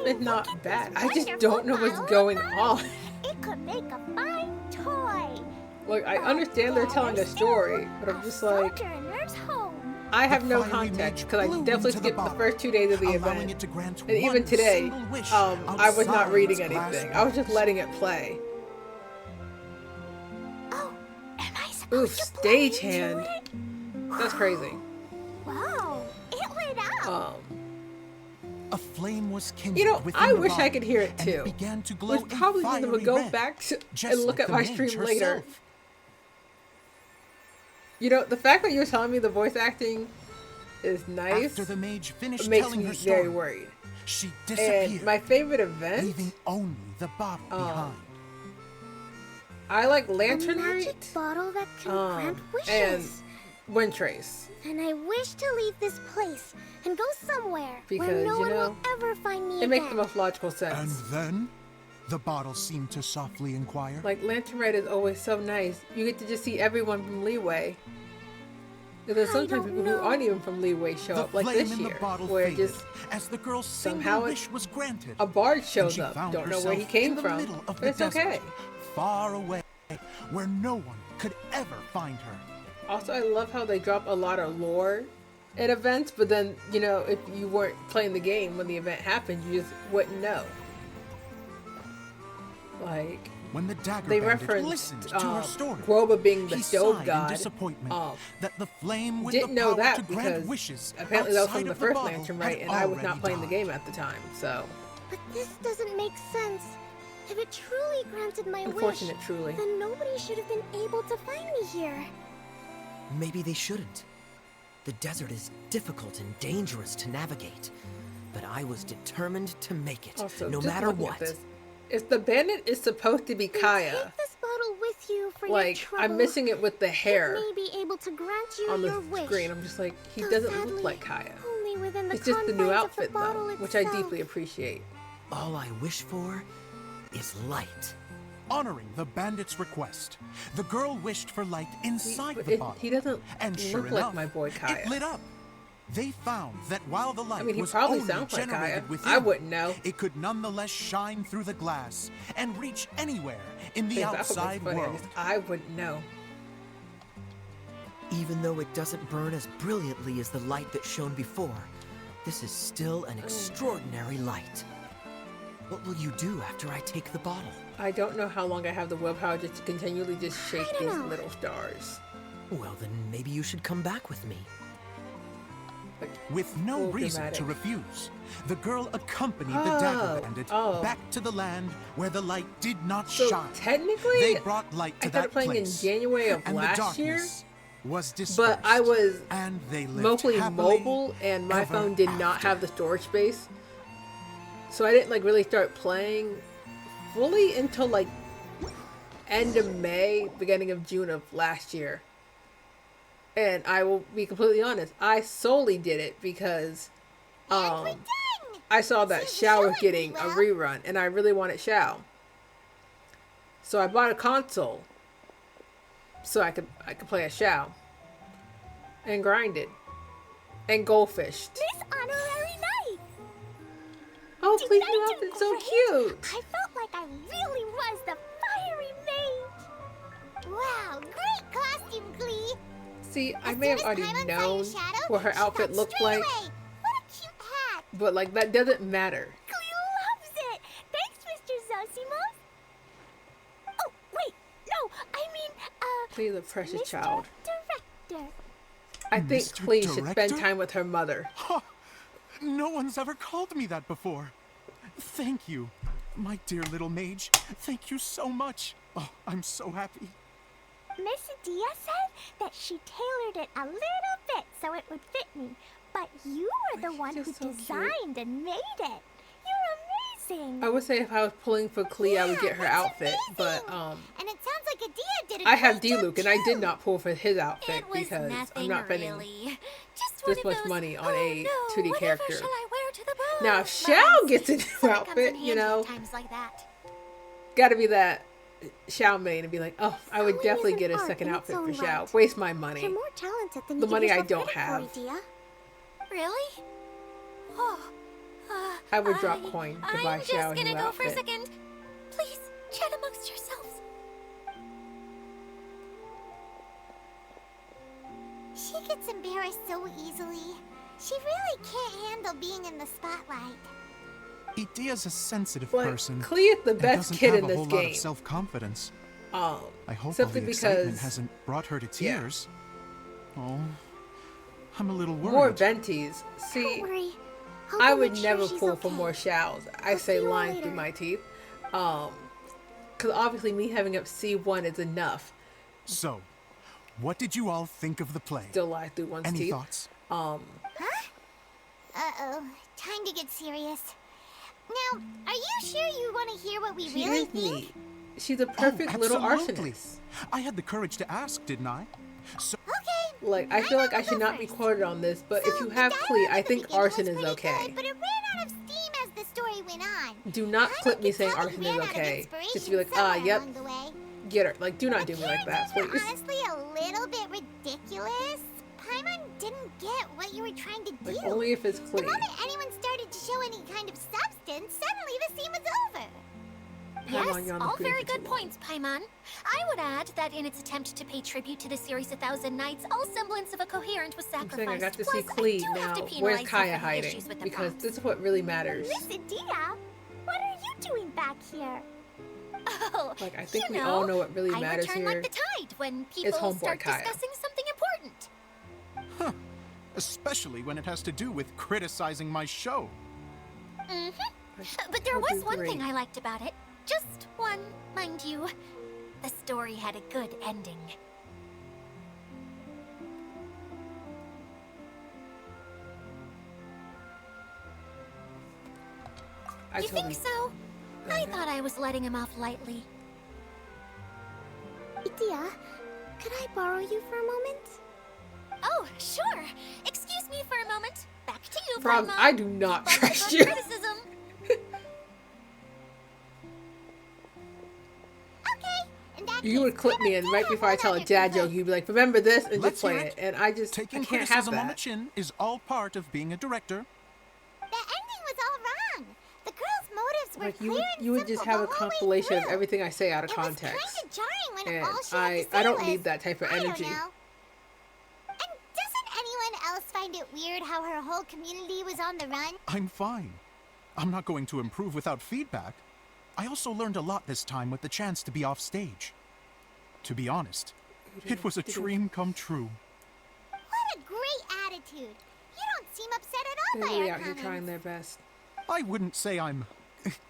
is not bad. I just don't know what's going on.
It could make a fine toy.
Like I understand they're telling a story, but I'm just like,
Soldier and nurse home.
I have no
fiery
context
mage
because I
blew
definitely
into the
skipped the
bottle,
first 2 days of the
allowing
event.
it to grant
And even
one
today,
single wish
I was not
outside
reading
its glass
anything. I was just
walls.
letting it play.
Oh, am I
Ooh,
supposed to play into
stagehand.
it?
That's crazy.
Wow, it lit up.
A flame was kindled
You know,
within
I
the
wish I
bottle,
could hear it
and
too.
began to glow
Which probably
a
means I'm
fiery
gonna go
red,
back
just
and look
like
at
the
my
mage
stream later.
herself.
You know, the fact that you're telling me the voice acting is nice
After the mage finished
makes
telling
me
her
very
story,
worried.
she
And
disappeared,
my favorite event,
leaving only the bottle behind.
I like
A
Lantern
magic
Rite
bottle that can grant
and
wishes.
Wind Trace.
And I wish to leave this place and go somewhere
Because,
where no
you
one
know,
will ever find me
It makes the
again.
most logical
And
sense.
then, the bottle seemed to softly inquire.
Like Lantern Rite is always so nice. You get to just see everyone from Leeway. And then
I
sometimes
don't
people who
know.
aren't even from Leeway show
The
up, like
flame
this
in the
year,
bottle
where
faded
just
as the girl's
somehow
single wish was granted.
a bard
and
shows
she
up.
found
Don't know where he
herself
came
in the
from,
middle of
but
the
it's
desert,
okay.
far away, where no one could ever find her.
Also, I love how they drop a lot of lore at events, but then, you know, if you weren't playing the game when the event happened, you just wouldn't know. Like,
When the Dagger
they
Bandit
referenced
listened to her story,
Groba being the
he
stove
sighed in
god.
disappointment that the flame with
Didn't
the
know
power
that
to grant
because
wishes
apparently that was
outside
from the
of
first
bottle
Lantern,
had
right? And I was not
already
playing the
died.
game at the time, so
But this doesn't make sense. If it truly granted my wish,
unfortunate, truly.
then nobody should have been able to find me here.
Maybe they shouldn't. The desert is difficult and dangerous to navigate, but I was determined to make it,
Also,
no
just
matter
looking at
what.
this, if the bandit is supposed to be
Then
Kaya,
take this bottle with you for your
like,
trouble.
I'm missing it with the hair
It may be able to grant you
on the
your wish.
screen. I'm just like, he
Though
doesn't
sadly,
look like Kaya.
Only within the
It's just the new
confines of
outfit,
the bottle
though, which I
itself.
deeply appreciate.
All I wish for is light.
Honoring the bandit's request, the girl wished for light inside
But
the bottle.
he doesn't
And sure
look like
enough,
my boy Kaya.
it lit up. They found that while the light
I mean, he
was
probably
only
sounds like
generated
Kaya.
within,
I wouldn't know.
it could nonetheless shine through the glass and reach anywhere in the
If that was
outside
funny,
world.
I wouldn't know.
Even though it doesn't burn as brilliantly as the light that shone before, this is still an extraordinary light. What will you do after I take the bottle?
I don't know how long I have the willpower just to continually just shake
I don't
these
know.
little stars.
Well, then maybe you should come back with me.
Like,
With no
little
reason
dramatic.
to refuse, the girl accompanied the Dagger Bandit
oh.
back to the land where the light did not
So
shine.
technically,
They brought light to
I started
that
playing
place,
in January of
and the
last year,
darkness was dispersed,
but I was
and they lived
mostly
happily
mobile, and my
ever
phone did not
after.
have the storage space, so I didn't like really start playing fully until like end of May, beginning of June of last year. And I will be completely honest, I solely did it because I saw that Xiao was getting a rerun, and I really wanted Xiao. So I bought a console so I could play a Xiao and grinded and goldfished.
Miss Honorary Knight!
Oh,
Did
please,
I
new
do
outfit's so
great?
cute.
I felt like I really was the fiery mage. Wow, great costume, Glee.
See, I
As
may have
soon as
already
Paimon saw your
known
shadow,
what her
she
outfit
thought
looked
straight
like,
away, what a cute hat.
but like that doesn't matter.
Glee loves it. Thanks, Mr. Zosimos. Oh, wait, no, I mean,
Please, a precious
Mr.
child.
Director.
I think
Mr.
Clee should spend
Director?
time with her mother.
No one's ever called me that before. Thank you, my dear little mage. Thank you so much. Oh, I'm so happy.
Miss Dia said that she tailored it a little bit so it would fit me, but you were the one who
just so cute.
designed and made it. You're amazing.
I would say if I was pulling for Clee, I would get her
that's
outfit, but
amazing. And it sounds like Adia did a
I have
great job,
D-Luke, and I did
too.
not pull for his outfit
It was
because
nothing
I'm not spending
really. Just
this
one
much
of those,
money on
"Oh,
a
no,
2D
whatever
character.
shall I wear to the ball?"
Now, if Xiao
moments.
gets a new
So it comes in
outfit, you
handy
know,
at times like that.
gotta be that Xiao main and be like, oh, I would
Sewing
definitely
is
get a
an art
second
in its
outfit for
own
Xiao.
right.
Waste my money.
You're more talented than
The
you
money
give
I
yourself
don't
credit
have.
for, Dia.
Really? Oh.
I would drop coin to buy
I'm
Xiao
just
a
gonna
new
go for a
outfit.
second. Please, chat amongst yourselves.
She gets embarrassed so easily. She really can't handle being in the spotlight.
Idia's a sensitive
But
person.
Clee is the
and
best
doesn't
kid
have
in
a
this
whole lot
game.
of self-confidence.
Um,
I hope all
simply
the excitement
because
hasn't brought her to
yeah.
tears. Oh, I'm a little
more
worried.
venties.
Don't
See,
worry.
I
I'll
would
make sure
never
she's
pull for
okay.
more Xiaos. I
I'll
say
see you
lying
later.
through my teeth. Because obviously me having up C1 is enough.
So, what did you all think of the play?
Still lie through one's
Any
teeth.
thoughts?
Uh-oh. Time to get serious. Now, are you sure you want to hear what we
She
really
is
think?
neat. She's a perfect little
absolutely.
arsonist.
I had the courage to ask, didn't I? So,
Okay.
Like, I feel like I should not be quoted on this, but if you have Clee, I think arson is okay.
But it ran out of steam as the story went on.
Do not
Kinda
clip me
could
saying
tell
arson
we
is
ran out of
okay. Just
inspiration
be like,
somewhere
yep,
along the way.
get her. Like, do not do me like that,
Characters
please.
were honestly a little bit ridiculous. Paimon didn't get what you were trying to do.
Like, only if it's
The
Clee.
moment anyone started to show any kind of substance, suddenly the scene was over.
Paimon,
Yes,
you're on the
all
screen
very
for too
good
long.
points, Paimon. I would add that in its attempt to pay tribute to the series 1,000 Nights, all semblance of a coherent was
I'm
sacrificed.
saying I got to
Plus,
see Clee
I do have
now.
to penalize
Where's
you
Kaya
for the
hiding?
issues with the
Because
props.
this is what really matters.
Miss Adia, what are you doing back here?
Oh,
Like, I think
you
we
know,
all know what really
I
matters
return
here.
like the tide when people
homeboy
start
Kaya.
discussing something important.
Huh. Especially when it has to do with criticizing my show.
But there
Hope
was
you
one
agree.
thing I liked about it. Just one, mind you. The story had a good ending. You think so? I thought I was letting him off lightly.
Itia, could I borrow you for a moment?
Oh, sure. Excuse me for a moment. Back to you,
Frog,
Paimon.
I do not
Focus
trust
on
you.
criticism.
Okay. In that
You
case,
would clip me, and right before I tell a dad joke, you'd be like, "Remember this," and
Let's
just play
hear
it.
it.
And I
Taking
can't have
criticism on the
that.
chin is all part of being a director.
the ending was all wrong. The girl's motives were
Like
clear and
you would just
simple
have a
the whole way
compilation of
through.
everything I say out of
It was
context,
kind of jarring when
and
all she had to say
I don't
was,
need that type of
I don't
energy.
know. And doesn't anyone else find it weird how her whole community was on the run?
I'm fine. I'm not going to improve without feedback. I also learned a lot this time with the chance to be off stage. To be honest, it was a dream come true.
What a great attitude. You don't seem upset at all
They're
by
really
our
out here
comments.
trying their best.
I wouldn't say I'm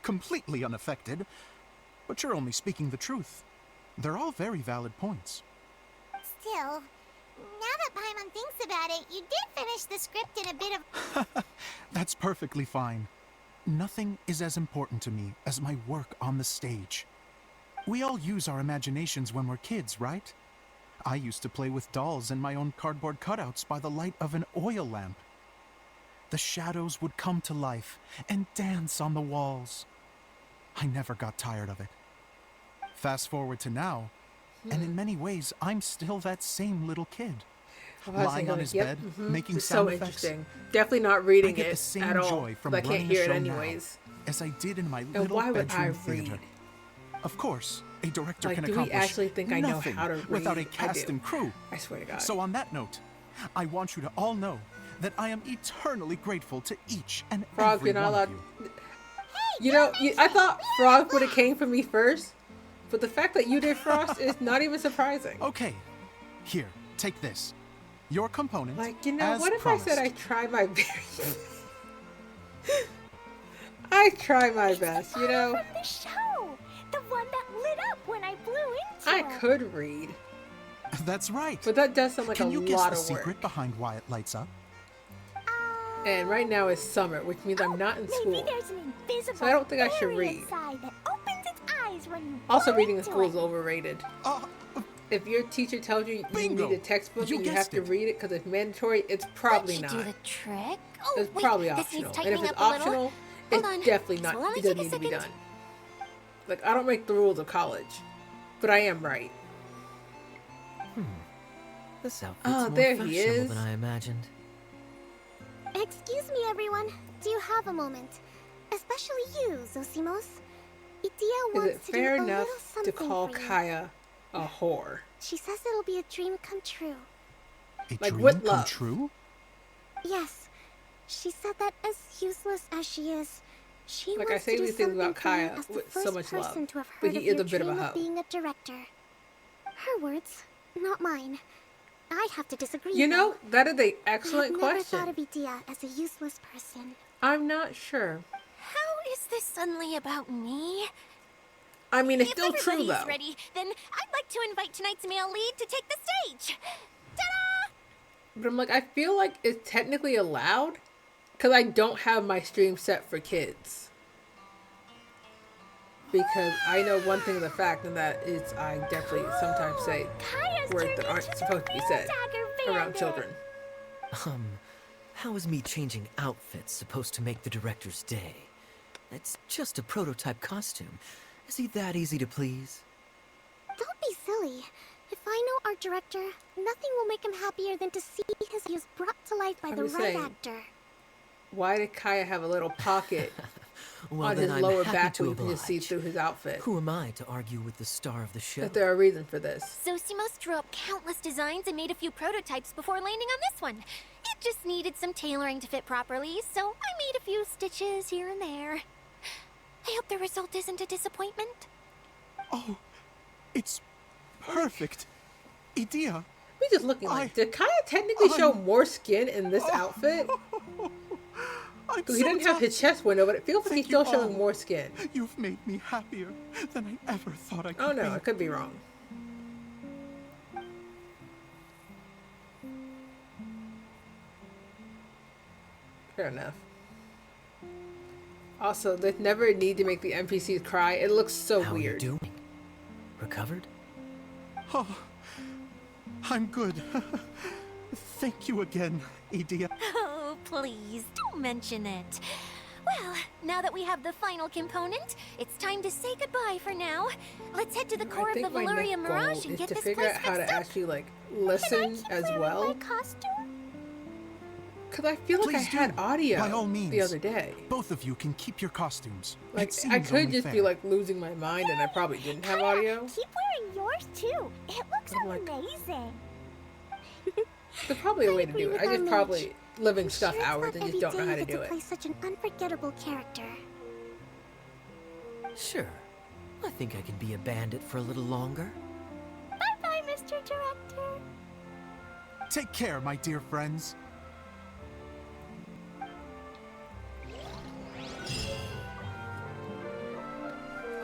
completely unaffected, but you're only speaking the truth. They're all very valid points.
Still, now that Paimon thinks about it, you did finish the script in a bit of...
That's perfectly fine. Nothing is as important to me as my work on the stage. We all use our imaginations when we're kids, right? I used to play with dolls and my own cardboard cutouts by the light of an oil lamp. The shadows would come to life and dance on the walls. I never got tired of it. Fast forward to now, and in many ways, I'm still that same little kid. Lying on his bed, making
It's
sound
so
effects.
interesting. Definitely not
I
reading
get the
it
same
at all.
joy from
'Cause I can't
running
hear
a
it
show
anyways.
now as I did in my
And
little
why would I
bedroom theater.
read?
Of course, a director
Like,
can
do we
accomplish
actually think I know
nothing
how to read?
without a
I
cast
do.
and crew.
I swear to God.
So on that note, I want you to all know that I am eternally grateful to each and
Frog,
every
you're not
one of
allowed.
you.
You know, I thought Frog would have came for me first, but the fact that you did Frost is not even surprising.
Okay, here, take this. Your component,
Like, you know,
as
what if
promised.
I said I tried my best? I try my best, you know?
From the show! The one that lit up when I blew into
I
it.
could read,
That's right.
but that does sound like
Can
a
you guess
lot
the
of work.
secret behind why it lights up?
And right now is summer, which means I'm not in
Maybe
school.
there's an invisible
So I don't think I should
fairy
read.
inside that opens its eyes when you
Also,
blow
reading in
into
school is
it.
overrated.
Uh,
If your teacher tells you you
Bingo!
need a textbook
You
and you have
guessed
to
it.
read it because it's mandatory, it's probably
Should
not.
do the trick. Oh,
It's
wait,
probably
this
optional.
needs
And if
tightening
it's
up a little.
optional,
Hold
it's
on.
definitely
This
not.
will only
It doesn't
take a
need to be done.
second.
Like, I don't make the rules of college, but I am right.
This outfit's
Oh,
more
there he
fashionable
is.
than I imagined.
Excuse me, everyone. Do you have a moment? Especially you, Zosimos. Itia
Is
wants
it
to
fair
do a
enough
little
to
something
call
for you.
Kaya a whore?
She says it'll be a dream come true.
a
Like,
dream
what
come
love?
true?
Yes. She said that as useless as she is, she
Like, I
wants
say
to do
these things
something
about
for you
Kaya
as the
with so
first
much love,
person to have
but
heard
he
of
is
your
a bit of a
dream
hoe.
being a director. Her words, not mine. I'd have to disagree.
You know,
though.
that is an
I
excellent
have never
question.
thought of Itia as a useless person.
I'm not sure.
How is this suddenly about me?
I mean, it's
If
still true,
everybody's
though.
ready, then I'd like to invite tonight's male lead to take the stage. Ta-da!
But I'm like, I feel like it's technically allowed because I don't have my stream set for kids. Because I know one thing of the fact, and that is I definitely sometimes say
Kaya's
words
turned
that aren't
into
supposed
the
to be
real
said
Dagger
around
Bandit.
children.
How is me changing outfits supposed to make the director's day? It's just a prototype costume. Is he that easy to please?
Don't be silly. If I know our director, nothing will make him happier than to see his views brought to life by
I'm
the
just
right
saying.
actor.
Why did Kaya have a little pocket
Well,
on
then
his
I'm
lower
happy
back
to
where you can just see
oblige.
through his outfit?
Who am I to argue with the star of the show?
That there are reasons for this.
Zosimos drew up countless designs and made a few prototypes before landing on this one. It just needed some tailoring to fit properly, so I made a few stitches here and there. I hope the result isn't a disappointment.
Oh, it's perfect. Idea.
We just looking like, did Kaya technically show more skin in this outfit? Because he didn't have his chest window, but it feels like he's still showing more skin.
You've made me happier than I ever thought I could
Oh no,
be.
I could be wrong. Fair enough. Also, there's never a need to make the NPCs cry. It looks so
How
weird.
are you doing? Recovered?
Oh, I'm good. Thank you again, Idea.
Oh, please, don't mention it. Well, now that we have the final component, it's time to say goodbye for now. Let's head to the core
I
of the
think my
Valeria
next goal
Mirage and
is
get
to
this
figure
place
out how to
fixed up.
actually like listen as well.
My costume?
Because I feel like
Please
I had
do.
audio
By all means.
the other day.
Both of you can keep your costumes.
Like,
It seems
I could
only
just
fair.
be like losing my mind and I probably didn't have audio.
Keep wearing yours too. It looks
I'm like-
amazing.
There's probably a way to
agree
do it.
with
I
our
just
mage.
probably living
I'm
stuff
sure it's
hours
not
and just don't know
every
how
day
to
you
do
get
it.
play such an unforgettable character.
Sure. I think I can be a bandit for a little longer.
Bye-bye, Mr. Director.
Take care, my dear friends.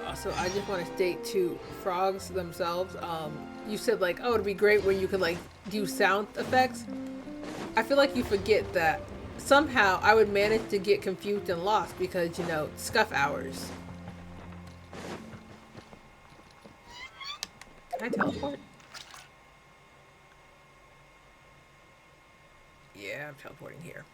Also, I just want to state to frogs themselves, you said like, oh, it'd be great when you could like do sound effects. I feel like you forget that somehow I would manage to get confused and lost because, you know, scuff hours. Can I teleport? Yeah, I'm teleporting here.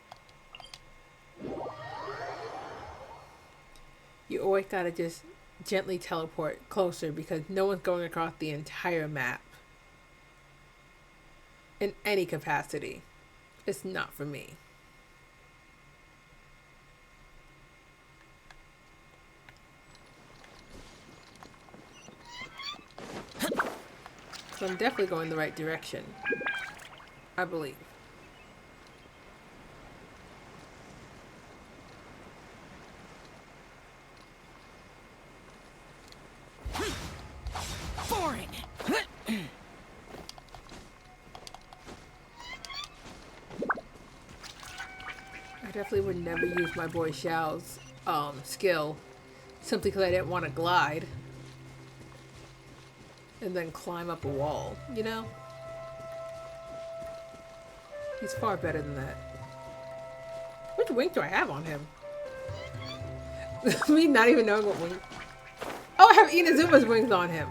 You always gotta just gently teleport closer because no one's going across the entire map in any capacity. It's not for me. So I'm definitely going the right direction, I believe.
Boring.
I definitely would never use my boy Xiao's skill simply because I didn't want to glide and then climb up a wall, you know? He's far better than that. Which wing do I have on him? Me not even knowing what wing. Oh, I have Inazuma's wings on him.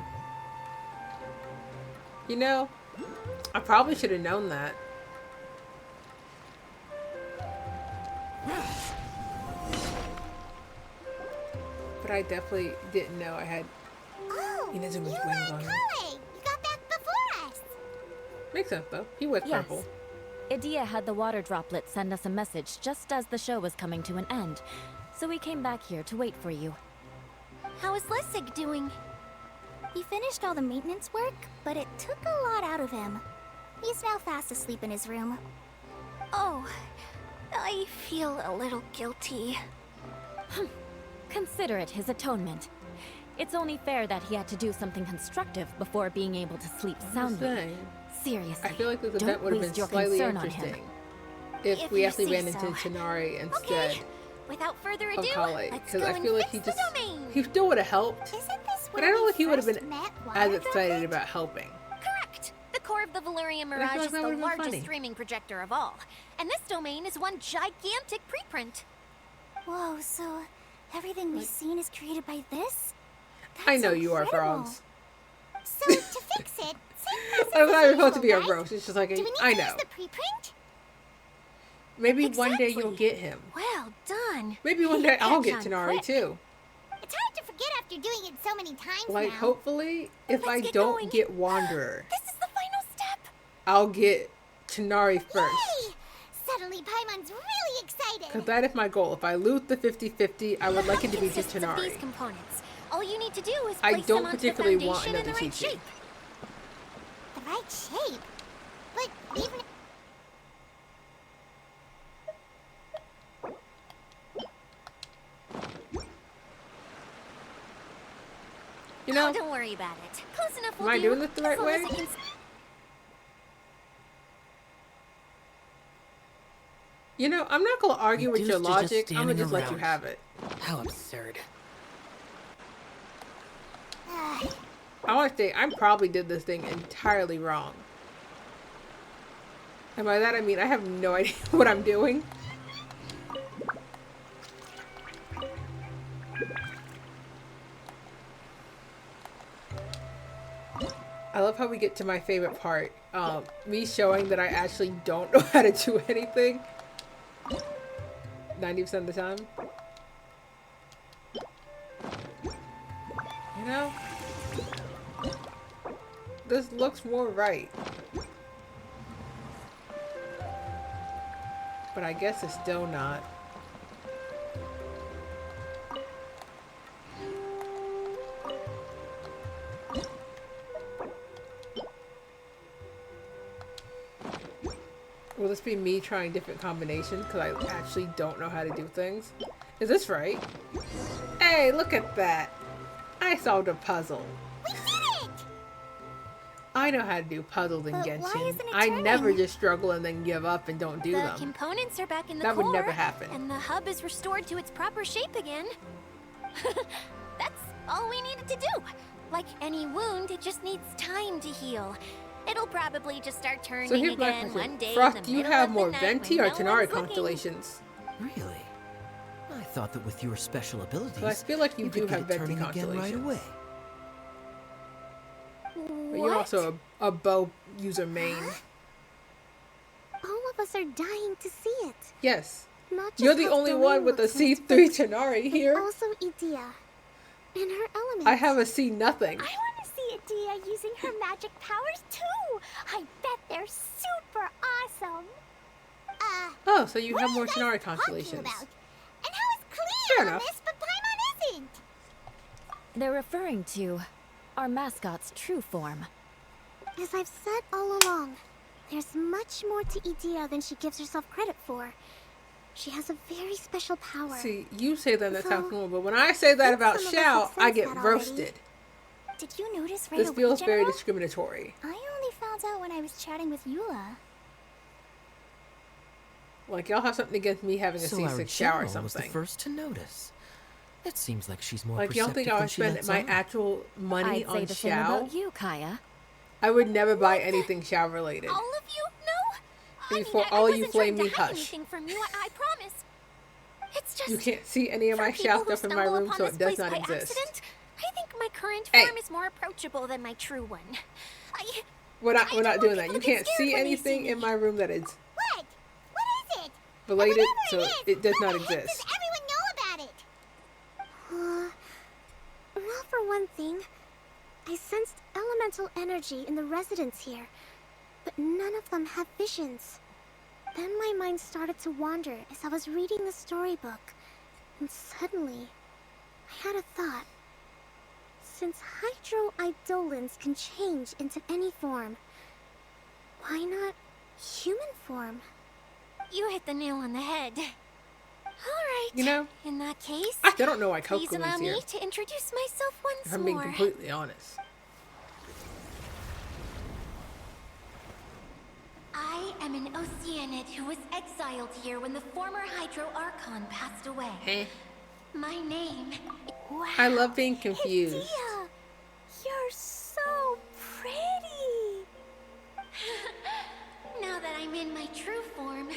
You know, I probably should have known that. But I definitely didn't know I had
Oh,
Inazuma's
you
wings
and
on him.
Kale! You got back before us!
Makes sense though. He was
Yes.
purple.
Idia had the water droplet send us a message just as the show was coming to an end, so we came back here to wait for you.
How is Lessig doing?
He finished all the maintenance work, but it took a lot out of him. He's now fast asleep in his room.
Oh, I feel a little guilty.
Consider it his atonement. It's only fair that he had to do something constructive before being able to sleep
I'm just
soundly.
saying.
Seriously,
I feel like this
don't
event would have
waste
been
your
slightly
concern on him.
interesting if
If
we
you
actually
say
ran into
so.
Chinari instead
Okay, without further
of
ado,
Kale.
let's
Because
go
I
and
feel like
fix
he
the
just
domain.
he still would have helped,
Isn't this
but
where
I don't
we
think he would have
first
been
met
as
Water
excited
Droplet?
about helping.
Correct. The core of the Valeria
I feel
Mirage
like
is
that
the
would've been
largest
funny.
streaming projector of all, and this domain is one gigantic preprint.
Whoa, so everything we've seen is created by this?
I
That's
know you are
incredible.
frogs.
So to fix it, same process
That's not
as
even supposed to be a
usual, right?
roast. It's just like
Do we need
I
to
know.
use the preprint?
Maybe one day you'll
Exactly.
get him.
Well done.
Maybe one
You
day I'll
catch
get
on
Chinari
quick.
too.
It's hard to forget after doing it so many times
Like
now.
hopefully, if
Let's
I
get
don't
going.
get Wanderer,
This is the final step.
I'll get Chinari first.
Yay! Suddenly Paimon's really excited.
Because that is my goal. If I loot the 50-50, I would
The
like
hub
it to be
consists
just
of these
Chinari.
components. All you need to do is
I
place
don't
them onto the
particularly want
foundation in the
another
right
teacher.
shape.
The right shape. But even
You know,
Oh, don't worry about it. Close enough will
am I
do,
doing this the
as
right
long as
way?
it can-
You know, I'm not gonna argue with your
Reduced to just
logic. I'm gonna
standing
just let you
around.
have it.
How absurd.
I want to say I probably did this thing entirely wrong. And by that I mean I have no idea what I'm doing. I love how we get to my favorite part. Me showing that I actually don't know how to do anything. 90% of the time. You know? This looks more right. But I guess it's still not. Will this be me trying different combinations because I actually don't know how to do things? Is this right? Hey, look at that! I solved a puzzle.
We did it!
I know how to do puzzles in
But why
Genshin.
isn't it
I never
turning?
just struggle and then give up and don't do
The
them.
components are back in the
That would
core,
never happen.
and the hub is restored to its proper shape again. That's all we needed to do. Like any wound, it just needs time to heal. It'll probably just start turning
So here's my
again
question.
one day
Frost,
in the
do you
middle
have
of
more
the night
Venti
when
or
no
Tenari
one's looking.
constellations?
Really? I thought that with your special abilities,
So I feel like you do
could get
have
it
Venti
turning again right
constellations.
away.
But you're also a bow user main.
All of us are dying to see it.
Yes.
Not just
You're the
how
only
the
one
rain
with a
looks when it's
C3
baked,
Tenari
but
here.
also Idea. In her element.
I have a C nothing.
I want to see Adia using her magic powers too. I bet they're super awesome.
Oh, so you
What
have
are
more
you guys
Tenari
talking
constellations.
about? And how is
Fair
Cleo on
enough.
this, but Paimon isn't?
They're referring to our mascot's true form.
As I've said all along, there's much more to Idea than she gives herself credit for. She has a very special power.
See, you say that
So,
sounds normal, but when I say that about
some of us
Xiao,
have
I
sensed
get
that already.
roasted.
Did you notice right
This
away,
feels very
General?
discriminatory.
I only found out when I was chatting with Eula.
Like, y'all have something against me having a
So our
C6 Xiao or
general was the
something.
first to notice. It seems like she's more
Like, y'all
perceptive
think I
than
would
she
spend
lets
my
on.
actual money
I'd say
on
the same about
Xiao?
you, Kaya.
I would never buy anything Xiao related.
All of you? No? I
Before
mean,
all
I
you
wasn't
flame
trying
me
to hide
hush.
anything from you, I promise. It's just
You can't see any of
for
my
people
Xiao
who
stuff in my
stumble
room,
upon
so
this
it does
place
not
by
exist.
accident, I think my current
Hey.
form is more approachable than my true one.
We're not
want
doing that.
people
You
to get
can't
scared
see
when they
anything
see
in
me.
my room that is
What? What is it?
related,
Whatever
so
it is,
it does
what
not
the heck
exist.
does everyone know about it?
Well, for one thing, I sensed elemental energy in the residents here, but none of them have visions. Then my mind started to wander as I was reading the storybook, and suddenly, I had a thought. Since hydro-eidolons can change into any form, why not human form?
You hit the nail on the head. All right.
You know,
in that case,
I still don't know why
please
Koku
allow
is here.
me to introduce myself once
If I'm being
more.
completely honest.
I am an Oceanid who was exiled here when the former Hydro Archon passed away.
Eh.
My name.
Wow.
I love being confused.
Adia, you're so pretty.
Now that I'm in my true form,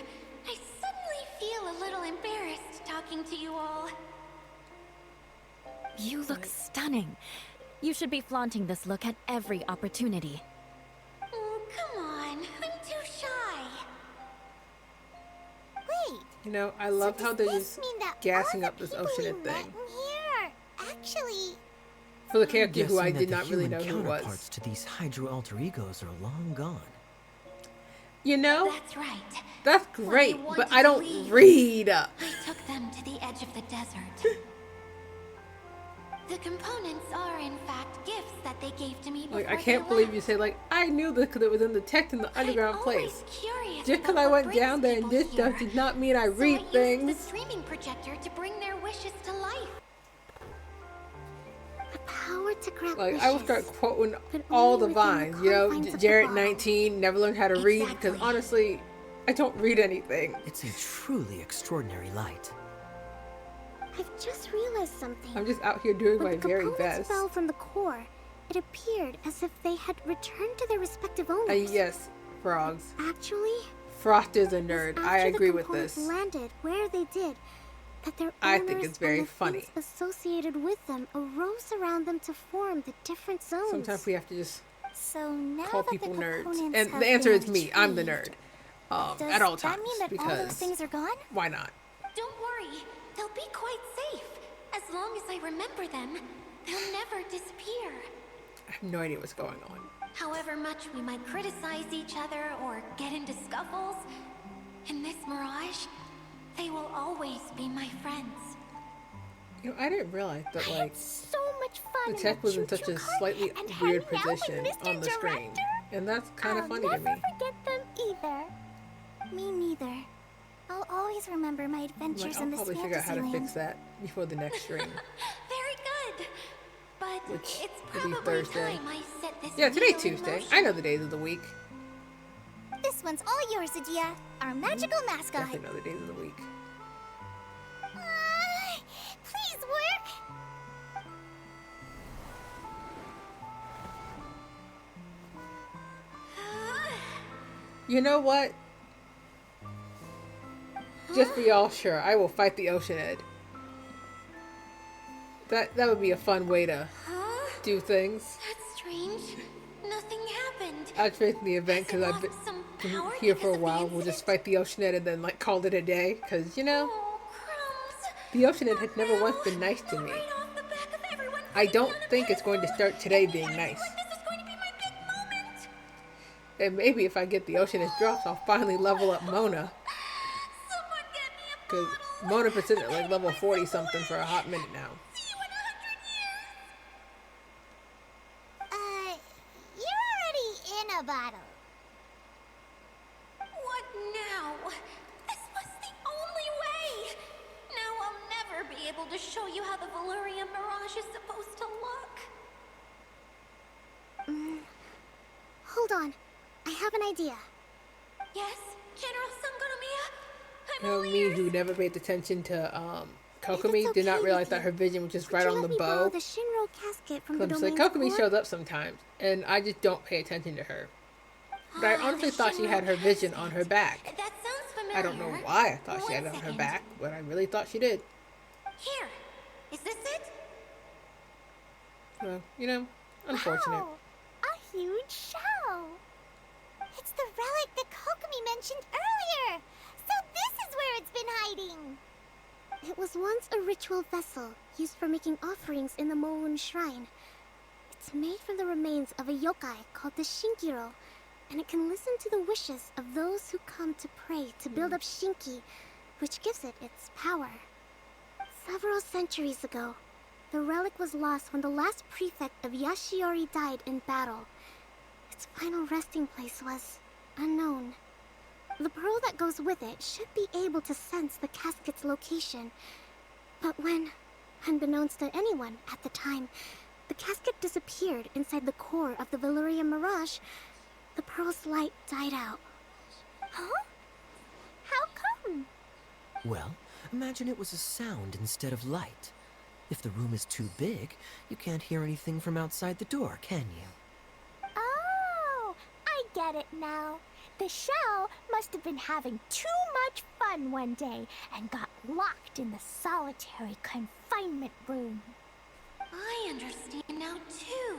I suddenly feel a little embarrassed talking to you all.
You look stunning. You should be flaunting this look at every opportunity.
Oh, come on. I'm too shy.
Wait.
You know, I love
so
how
does
they're
this
just
mean that
gassing
all
up
the
this
people
Oceanid
we met
thing.
in here are actually
For the character who
Guessing
I
that
did
the
not really
human
know who
counterparts
was.
to these hydro alter egos are long gone.
You know,
That's right.
that's
When I
great,
wanted
but I
to
don't
leave,
read.
I took them to the edge of the desert. The components are, in fact, gifts that they gave to me before
Like, I
they
can't believe
left.
you say, like, I knew this because it was in the text in the underground
I'm
place.
always curious
Just because
about
I
what
went
brings
down there and
people
did stuff
here.
did not mean I
So
read
I used
things.
the streaming projector to bring their wishes to life.
The power to grant
Like,
wishes.
I will start quoting
but
all
only
the
within
vines, you know,
confines of the
Jared
bottle.
19, never learned how to read, because
Exactly.
honestly, I don't read anything.
It's a truly extraordinary light.
I've just realized something.
I'm just out here doing
When
my
the
very
components
best.
fell from the core, it appeared as if they had returned to their respective owners.
Yes, frogs.
Actually,
Frost is a
it was
nerd.
after
I agree
the
with
components
this.
landed where they did, that their
I
owners
think it's very
and the
funny.
things associated with them arose around them to form the different zones.
Sometimes we have to just
So now
call
that
people
the
nerds.
components
And
have
the answer
been
is me. I'm the nerd.
retrieved, does
At all
that
times.
mean that all those
Because
things are gone?
why not?
Don't worry, they'll be quite safe. As long as I remember them, they'll never disappear.
I have no idea what's going on.
However much we might criticize each other or get into scuffles, in this mirage, they will always be my friends.
You know, I didn't realize that, like,
So much fun.
the tech was in such a slightly
and
weird
hanging out with
position
Mr.
on the screen.
Director.
And that's kind of
I'll
funny to
never
me.
forget them either. Me neither. I'll always remember my
Like,
adventures
I'll
in this
probably figure out how to
fantasy
fix that before the next stream.
Very good. But
Which
it's
will be
probably
Thursday.
time I set this
Yeah, today's
wheel in
Tuesday.
motion.
I know the days of the week.
This one's all yours, Adia. Our magical mascot.
Definitely know the days of the week.
Please work.
You know what? Just for y'all, sure, I will fight the Ocean Ed. That would be a fun way to do things.
That's strange. Nothing happened.
I was facing the event because I've been
Some
been
power
here for a
because of the
while. We'll just
incident?
fight the Ocean Ed and then like call it a day. Because, you know,
Oh, crumbs.
the Ocean Ed had never once been nice to me.
Right off the back of everyone
I
putting
don't
me on a
think it's going to
pedestal.
start today
It
being
feels
nice.
like this is going to be my big moment.
And maybe if I get the Ocean Edge drops, I'll finally level up Mona.
Someone get me a
Because
bottle.
Mona been sitting at like level 40 something for a hot minute now.
See you in 100 years.
You're already in a bottle.
What now? This was the only way. Now I'll never be able to show you how the Valyria Mirage is supposed to look.
Hold on. I have an idea.
Yes, General Sangonomiya? I'm
You know,
all
me
ears.
who never paid attention to
If
Kokomi
it's
did not
okay
realize
with
that
you,
her vision was just
Could
right
you
on
let
the
me borrow
bow.
the Shinro casket from the
I'm just like,
domain's
Kokomi
core?
shows up sometimes, and I just don't pay attention to her. But I honestly
the
thought she had her
Shinra
vision on her back.
That sounds familiar.
I don't know why I thought she
One
had it on her
second.
back, but I really thought she did.
Here. Is this it?
Well, you know, unfortunate.
Wow, a huge shell. It's the relic that Kokomi mentioned earlier. So this is where it's been hiding.
It was once a ritual vessel used for making offerings in the Moun Shrine. It's made from the remains of a yokai called the Shinkiro, and it can listen to the wishes of those who come to pray to build up Shinki, which gives it its power. Several centuries ago, the relic was lost when the last prefect of Yashiori died in battle. Its final resting place was unknown. The pearl that goes with it should be able to sense the casket's location. But when, unbeknownst to anyone at the time, the casket disappeared inside the core of the Valyria Mirage, the pearl's light died out.
Huh? How come?
Well, imagine it was a sound instead of light. If the room is too big, you can't hear anything from outside the door, can you?
Oh, I get it now. The shell must have been having too much fun one day and got locked in the solitary confinement room.
I understand now, too.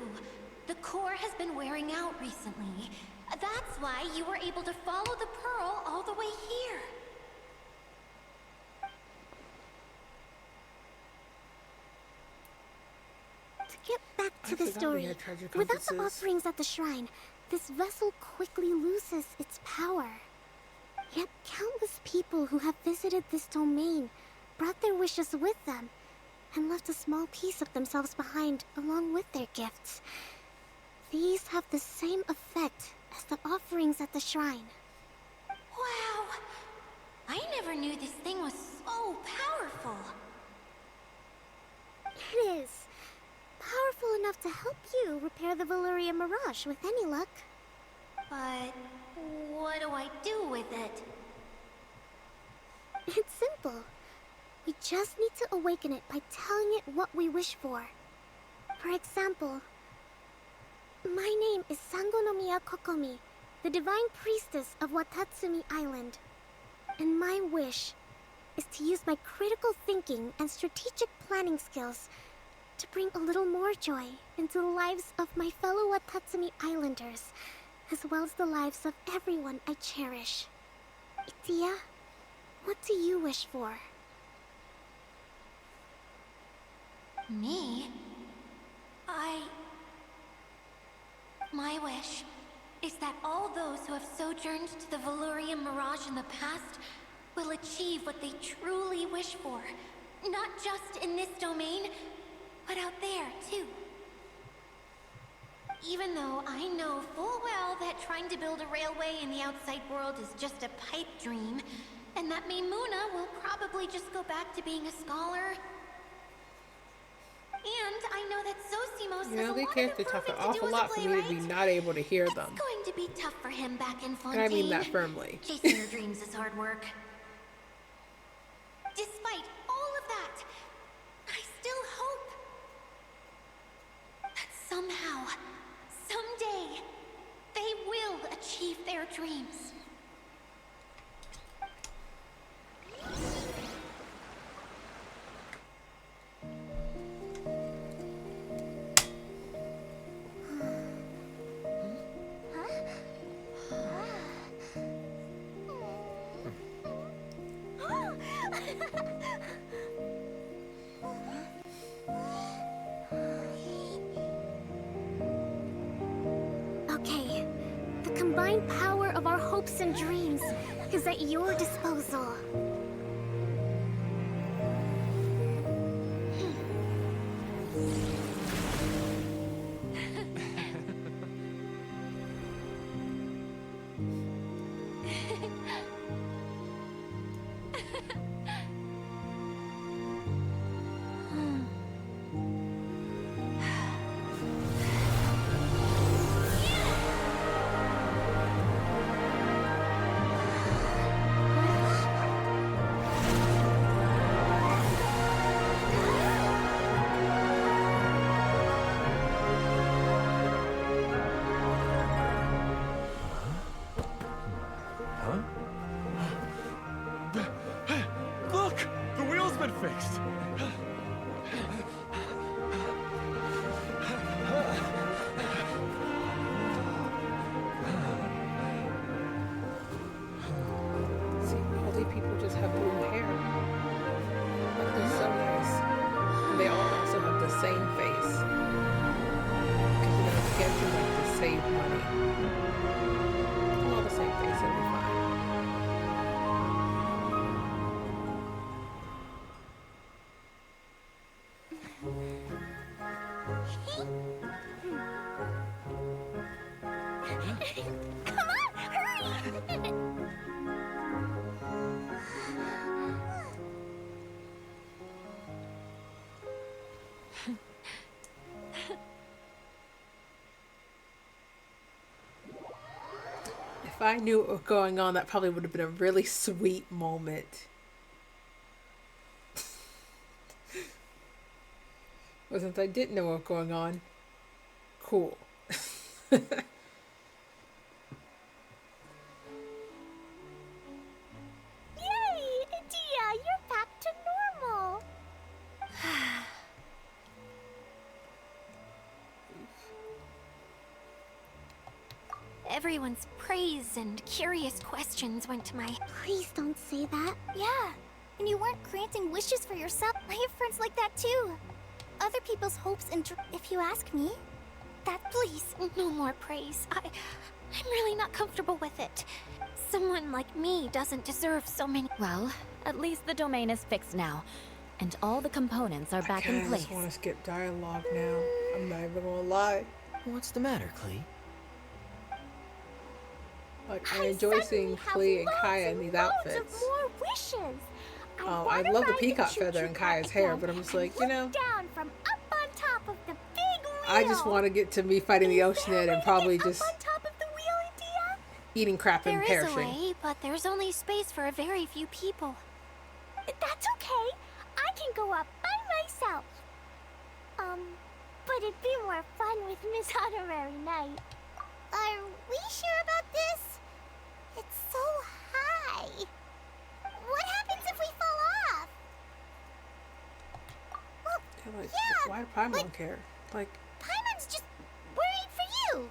The core has been wearing out recently. That's why you were able to follow the pearl all the way here.
To get back to
I
the
forgot we
story,
had treasure
without the
compasses.
offerings at the shrine, this vessel quickly loses its power. Yet countless people who have visited this domain brought their wishes with them and left a small piece of themselves behind along with their gifts. These have the same effect as the offerings at the shrine.
Wow! I never knew this thing was so powerful.
It is. powerful enough to help you repair the Valyria Mirage with any luck.
But what do I do with it?
It's simple. We just need to awaken it by telling it what we wish for. For example, my name is Sangonomiya Kokomi, the divine priestess of Watatsumi Island. And my wish is to use my critical thinking and strategic planning skills to bring a little more joy into the lives of my fellow Watatsumi Islanders, as well as the lives of everyone I cherish. Itia, what do you wish for?
Me? My wish is that all those who have sojourned to the Valyria Mirage in the past will achieve what they truly wish for. Not just in this domain, but out there, too. Even though I know full well that trying to build a railway in the outside world is just a pipe dream, and that Maimuna will probably just go back to being a scholar. And I know that Zosimos has a
they
lot
can't
of
they talk an
improving to do
awful
as
lot
a
for me to be
playwright.
not able to hear them.
It's going to be tough for him back in Fontaine.
And I mean that firmly.
Chasing your dreams is hard work. Despite all of that, I still hope that somehow, someday, they will achieve their dreams.
Okay, the combined power of our hopes and dreams is at your disposal.
Look! The wheel's been fixed!
See, all these people just have blue hair. That looks so nice. And they all also have the same face. Because you're gonna get to like to save money. All the same face, it'll be fine.
Come on, hurry!
If I knew what was going on, that probably would have been a really sweet moment. But since I didn't know what was going on, cool.
Yay! Itia, you're back to normal!
Everyone's praise and curious questions went to my...
Please don't say that.
Yeah, and you weren't granting wishes for yourself. I have friends like that too. Other people's hopes and if you ask me, that
Please, no more praise. I'm really not comfortable with it. Someone like me doesn't deserve so many...
Well, at least the domain is fixed now, and all the components are back in
I
place.
just want to skip dialogue now. I'm not even gonna lie.
What's the matter, Klee?
Like, I enjoy seeing Klee and Kaya in these outfits.
More wishes.
Oh, I love the peacock feather in Kaya's hair, but I'm just like, you know.
Down from up on top of the big
I just want to get to me fighting the Oceanid and probably just
on top of the wheel, Edea?
eating crap and
There is a
perishing.
way, but there's only space for a very few people.
That's okay. I can go up by myself. But it'd be more fun with Miss Honorary Knight. Are we sure about this? It's so high. What happens if we fall off? Well,
Yeah, like,
yeah,
why do Paimon care? Like,
Paimon's just worried for you.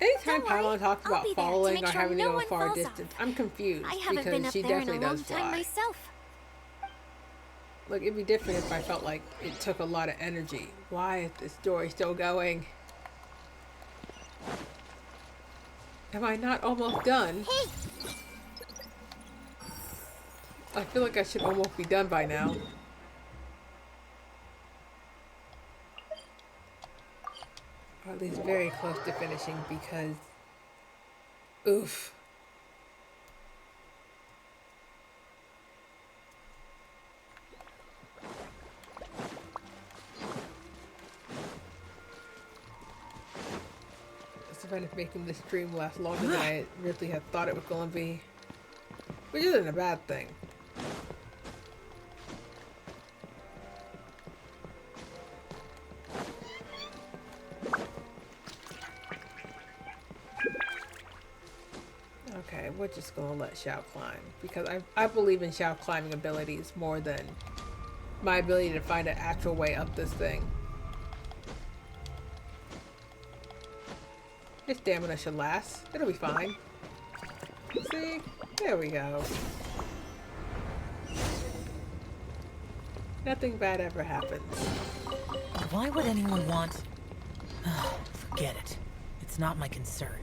anytime
Don't worry,
Paimon talks
I'll
about
be there to
falling
make
or
sure
having
no
to go
one
far
falls
distance,
off.
I'm confused
I haven't been
because
up
she
there in
definitely
a long
does
time
fly.
myself.
Like, it'd be different if I felt like it took a lot of energy. Why is this story still going? Am I not almost done?
Hey,
I feel like I should almost be done by now. Or at least very close to finishing because... Oof. This event is making this stream last longer than I really had thought it was going to be. Which isn't a bad thing. Okay, we're just gonna let Xiao climb because I believe in Xiao climbing abilities more than my ability to find an actual way up this thing. His stamina should last. It'll be fine. See? There we go. Nothing bad ever happens.
Why would anyone want... Forget it. It's not my concern.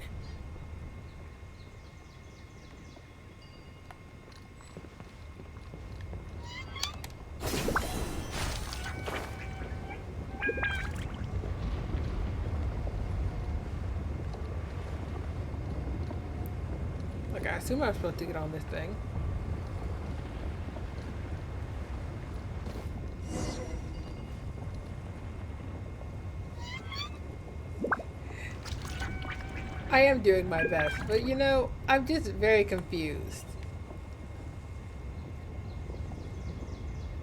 Like, I assume I was supposed to get on this thing. I am doing my best, but you know, I'm just very confused.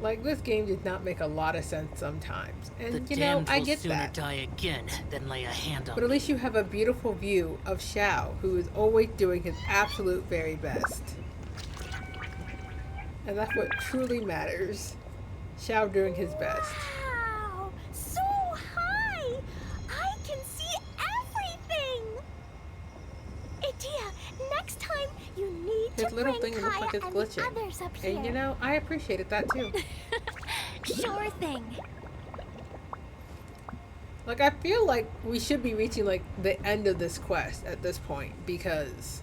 Like, this game did not make a lot of sense sometimes. And,
The
you know,
damned
I
will
get
sooner
that.
die again than lay a hand on
But at
me.
least you have a beautiful view of Xiao, who is always doing his absolute very best. And that's what truly matters. Xiao doing his best.
wow, so high. I can see everything. Edea, next time you need
His
to
little
bring
thing looks like
Kaya
it's
and
glitching.
the others up here.
And you know, I appreciated that too.
Sure thing.
Like, I feel like we should be reaching, like, the end of this quest at this point, because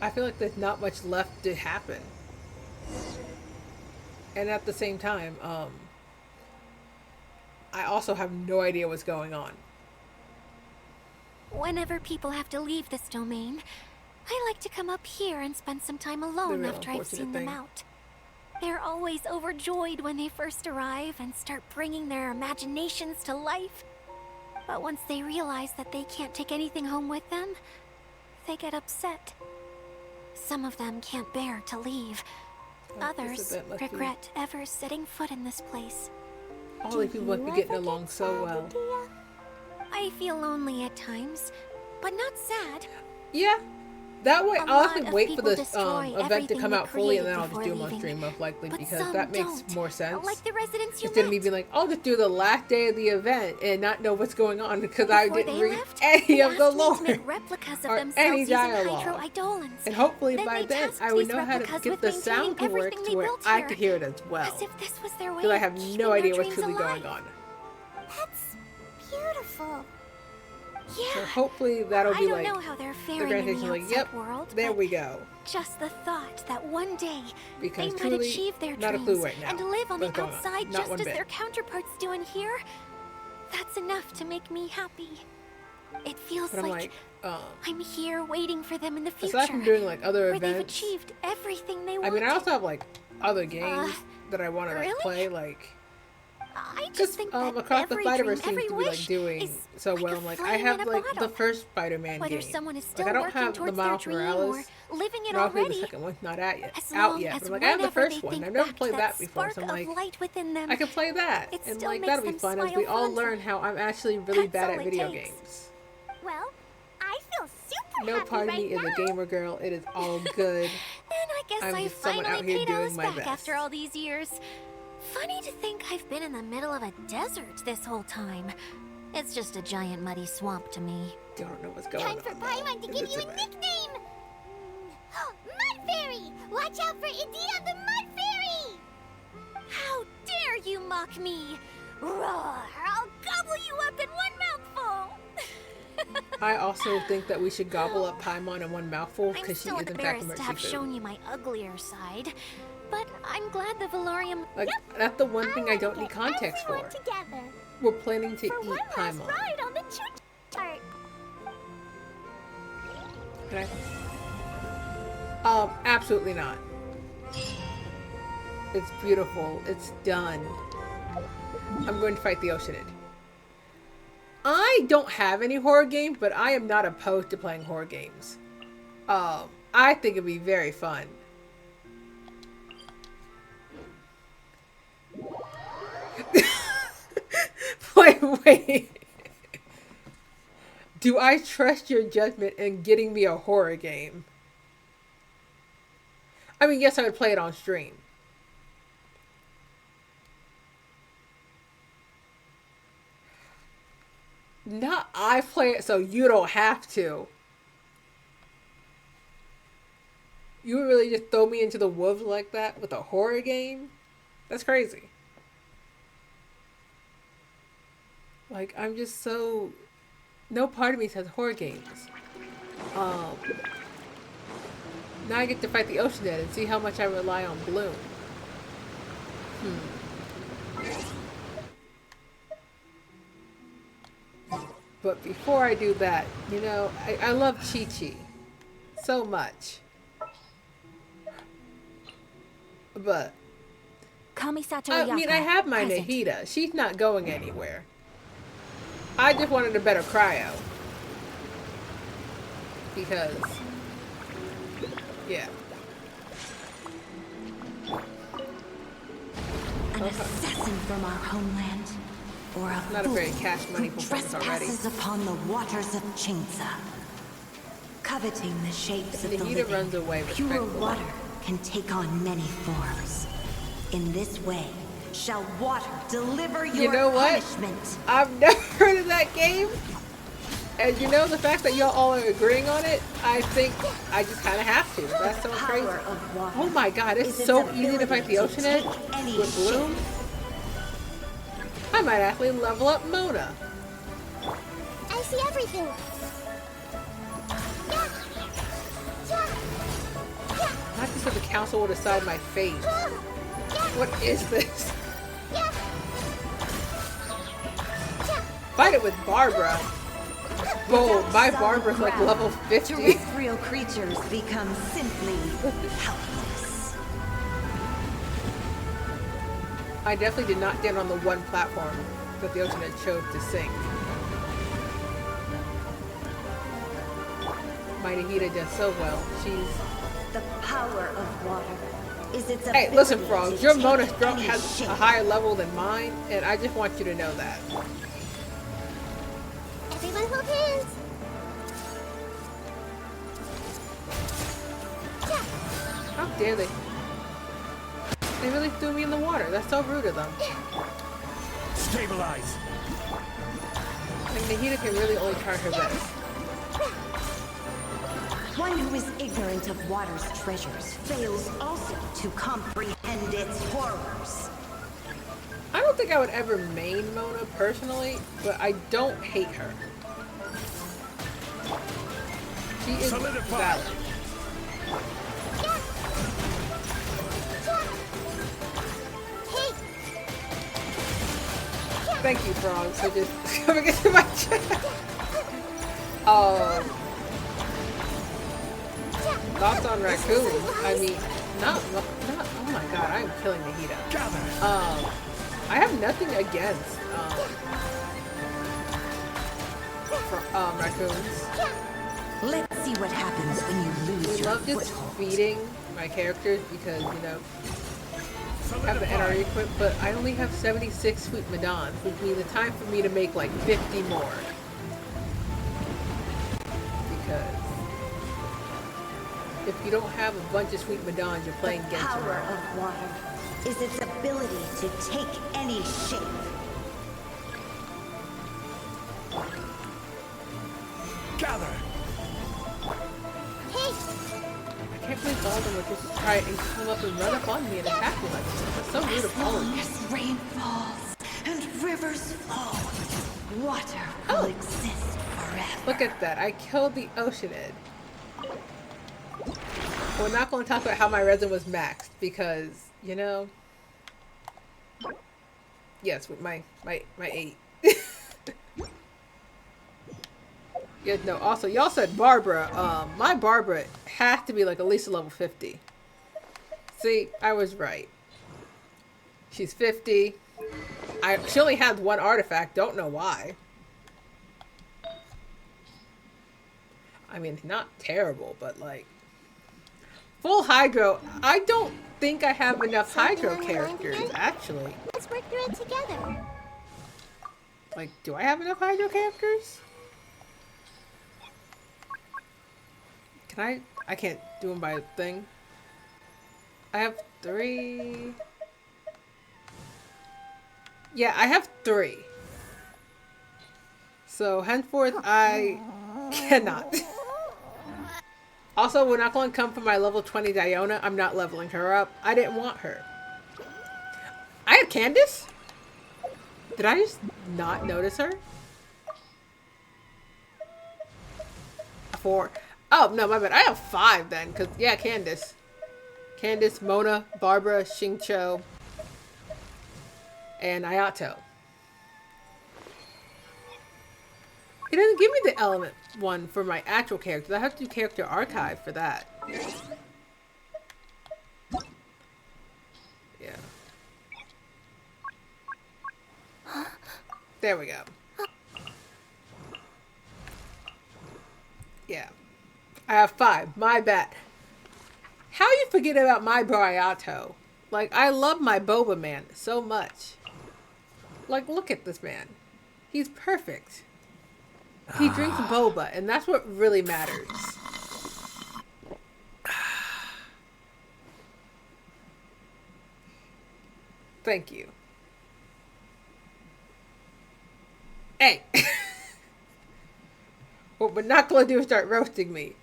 I feel like there's not much left to happen. And at the same time, I also have no idea what's going on.
Whenever people have to leave this domain, I like to come up here and spend some time
The
alone
real
after I've
unfortunate
seen them
thing.
out. They're always overjoyed when they first arrive and start bringing their imaginations to life. But once they realize that they can't take anything home with them, they get upset. Some of them can't bear to leave.
Like, this
Others
event must be-
regret ever setting foot in this place.
All these people must be getting along so well.
I feel lonely at times, but not sad.
Yeah. That way,
A
I'll have
lot
to
of
wait for
people
this
destroy
event to
everything
come
they
out fully, and
created
then I'll just do them
before
on stream, most likely,
But
because
some
that makes
don't.
more sense.
Like the residents you
Instead of me
met.
being like, I'll just do the last day of the event and not know what's going on because I
Before
didn't
they
read
left,
any
they
of the
asked me
lore
to make replicas of
or
themselves
any
using
dialogue.
hydro-eidolons.
And hopefully
Then
by
they
then
tasked
I would
these
know how to
replicas
get
with
the
maintaining
sound to work
everything
to
they
where
built
I
here,
could hear it as well.
As if this was their way
Because I
of
have
keeping
no
their
idea what's
dreams
truly
alive.
going on.
That's beautiful.
So
Yeah.
hopefully that'll
I
be
don't
like
know how they're
the
faring
Grand
in
Station's
the
like,
outside
yep,
world,
there
but
we go.
just the thought that one day
Because
they might
truly,
achieve their
not a
dreams
clue right now
and live on the
what's going on.
outside
Not
just
one
as
bit.
their counterparts do in here. That's enough to make me happy. It feels
But I'm
like
like,
I'm here waiting for them in the future.
aside from doing like other
where they've
events,
achieved everything they
I
wanted.
mean, I also have like other games that I want to like
really?
play. Like,
I
Because
just think that
across the
every
Spider-Verse
dream,
seems
every
to be like
wish
doing
is
so
like
well.
a
I'm like, I
flame
have
in a
like the
bottle.
first Spider-Man
Whether
game.
someone is still
Like I don't
working
have the
towards their
Miles
dream
Morales.
or living it
Obviously the
already,
second one's not out yet.
as
Out
long
yet.
as
But like I have the
whenever
first
they
one.
think
I've never
back to
played
that
that before.
spark
So I'm
of
like,
light within them,
I could play that,
it
and
still
like
makes
that'll be
them
fun as
smile
we all
fondly.
learn how I'm actually really
That's
bad
all
at
it
video
takes.
games.
Well, I feel super
No
happy
part of
right
me is
now.
a gamer girl. It is all good.
And I guess
I'm
I
just someone
finally
out here
paid
doing
Alice
my
back
best.
after all these years. Funny to think I've been in the middle of a desert this whole time. It's just a giant muddy swamp to me.
Don't know what's going
Time
on.
for Paimon to
in
give
this
you a
event.
nickname! Mud Fairy! Watch out for Idia the Mud Fairy!
How dare you mock me! Roar! I'll gobble you up in one mouthful!
I also think that we should gobble up Paimon in one mouthful
I'm
because she
still
is in fact
embarrassed to
emergency
have
food.
shown you my uglier side, but I'm glad the Valorium.
Like that's the one thing I
wanna
don't need
get
context for.
everyone together
We're planning to
for
eat
one last
Paimon.
ride on the choo chart.
Can I? Absolutely not. It's beautiful. It's done. I'm going to fight the Oceanid. I don't have any horror games, but I am not opposed to playing horror games. I think it'd be very fun. Wait. Do I trust your judgment in getting me a horror game? I mean, yes, I would play it on stream. Not I play it so you don't have to. You would really just throw me into the wolves like that with a horror game? That's crazy. Like, I'm just so... No part of me says horror games. Now I get to fight the Oceanid and see how much I rely on Bloom. But before I do that, you know, I love Chi-Chi so much. But
Kamisato
I mean, I have my
present.
Nahida. She's not going anywhere. I just wanted a better cryo. Because, yeah.
An assassin from our homeland, or a
Not a very cash money
who
performance already.
trespasses upon the waters of Chinza, coveting the shapes of the
Nahida
living.
runs away
Pure
respectfully.
water can take on many forms. In this way, shall water deliver your
You know what?
punishment.
I've never heard of that game. And you know, the fact that y'all all are agreeing on it, I think I just kind of have to. That's so crazy.
Power of water
Oh my god, it's
is its
so easy to fight the
ability to
Oceanid
take any
with Bloom.
shape.
I might actually level up Mona.
I see everything.
Not just so the council will decide my fate. What is this? Fight it with Barbara. Bold. My Barbara's like level 50.
Terrestrial creatures become simply helpless.
I definitely did not stand on the one platform that the Oceanid chose to sink. My Nahida does so well. She's...
The power of water is its
Hey, listen,
ability
frogs.
to
Your
take
Mona Stroke
any
has
shape.
a higher level than mine, and I just want you to know that.
Everyone hold hands.
How dare they? They really threw me in the water. That's so rude of them.
Stabilize.
Like, Nahida can really only try her best.
One who is ignorant of water's treasures fails also to comprehend its horrors.
I don't think I would ever main Mona personally, but I don't hate her. She is
Solidify.
valid. Thank you, frogs, for just coming into my chat. Thoughts on raccoons? I mean, not. Oh my god, I'm killing Nahida. I have nothing against raccoons.
Let's see what happens when you lose
We
your
love just
foothold.
feeding my characters because, you know, I have the NRE equipped, but I only have 76 sweet Madons, which means the time for me to make like 50 more. Because if you don't have a bunch of sweet Madons, you're playing
The
Genshin.
power of water is its ability to take any shape.
Gather!
I can't believe all of them would just try and come up and run up on me and attack me like this. That's so rude of all of them.
As rain falls and rivers flow, water will exist forever.
Look at that. I killed the Oceanid. We're not going to talk about how my resin was maxed because, you know... Yes, with my 8. Yeah, no, also, y'all said Barbara. My Barbara has to be like at least a level 50. See, I was right. She's 50. She only has one artifact. Don't know why. I mean, not terrible, but like... Full Hydro. I don't think I have enough Hydro characters, actually.
Let's work through it together.
Like, do I have enough Hydro characters? Can I can't do them by thing. I have 3. Yeah, I have 3. So henceforth, I cannot. Also, we're not going to come for my level 20 Diona. I'm not leveling her up. I didn't want her. I had Candace? Did I just not notice her? 4. Oh, no, my bad. I have 5 then. Because, yeah, Candace. Candace, Mona, Barbara, Xingqiu, and Ayato. It doesn't give me the element one for my actual characters. I have to do character archive for that. Yeah. There we go. Yeah. I have 5. My bad. How you forget about my bro Ayato? Like, I love my boba man so much. Like, look at this man. He's perfect. He drinks boba, and that's what really matters. Thank you. Hey! What we're not going to do is start roasting me.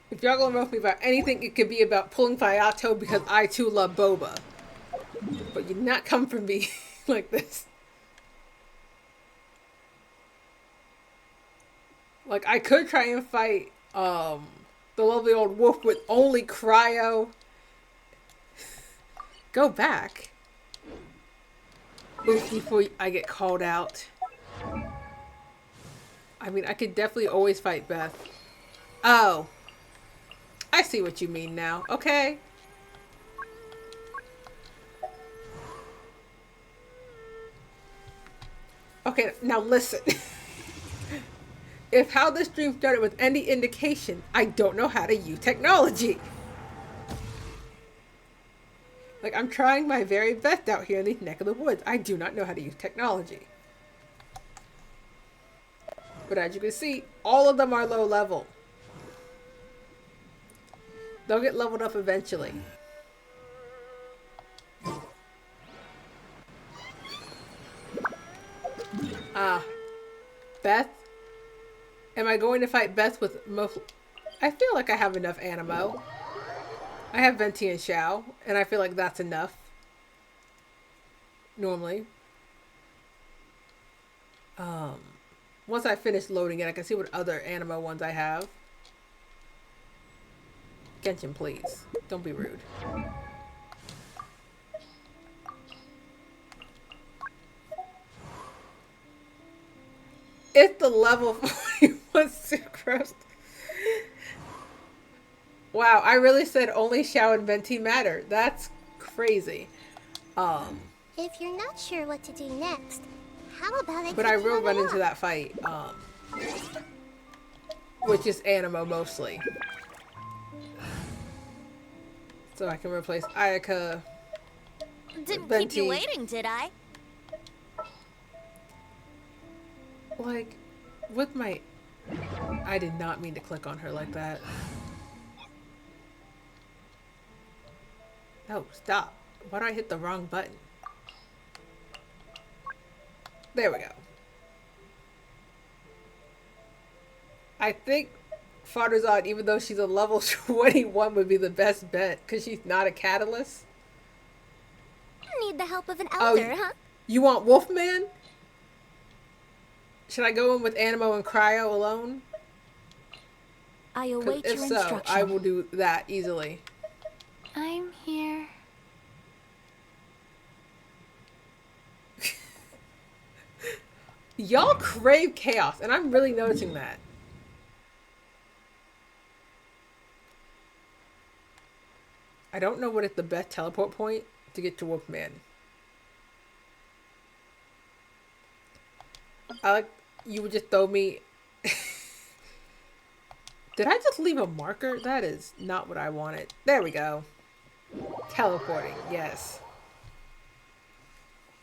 If y'all going to roast me about anything, it could be about pulling Fayato because I too love boba. But you're not coming for me like this. Like, I could try and fight the lovely old wolf with only cryo. Go back. Oof, before I get called out. I mean, I could definitely always fight Beth. Oh. I see what you mean now. Okay. Okay, now listen. If how this stream started with any indication, I don't know how to use technology. Like, I'm trying my very best out here in the neck of the woods. I do not know how to use technology. But as you can see, all of them are low level. They'll get leveled up eventually. Beth? Am I going to fight Beth with most... I feel like I have enough Animo. I have Venti and Xiao, and I feel like that's enough. Normally. Once I finish loading it, I can see what other Animo ones I have. Genshin, please. Don't be rude. It's the level 41 sucrose. Wow, I really said only Xiao and Venti matter. That's crazy.
If you're not sure what to do next, how about I
But
take
I
you
will
on a
run into
walk?
that fight, which is Animo mostly. So I can replace Ayaka,
Didn't keep you
Venti.
waiting, did I?
Like, with my... I did not mean to click on her like that. No, stop. Why did I hit the wrong button? There we go. I think Farzad, even though she's a level 21, would be the best bet because she's not a catalyst.
Need the help of an elder, huh?
You want Wolfman? Should I go in with Animo and Cryo alone?
I
'Cause
await
if
your
so,
instruction.
I will do that easily.
I'm here.
Y'all crave chaos, and I'm really noticing that. I don't know what is the best teleport point to get to Wolfman. I like you would just throw me. Did I just leave a marker? That is not what I wanted. There we go. Teleporting, yes.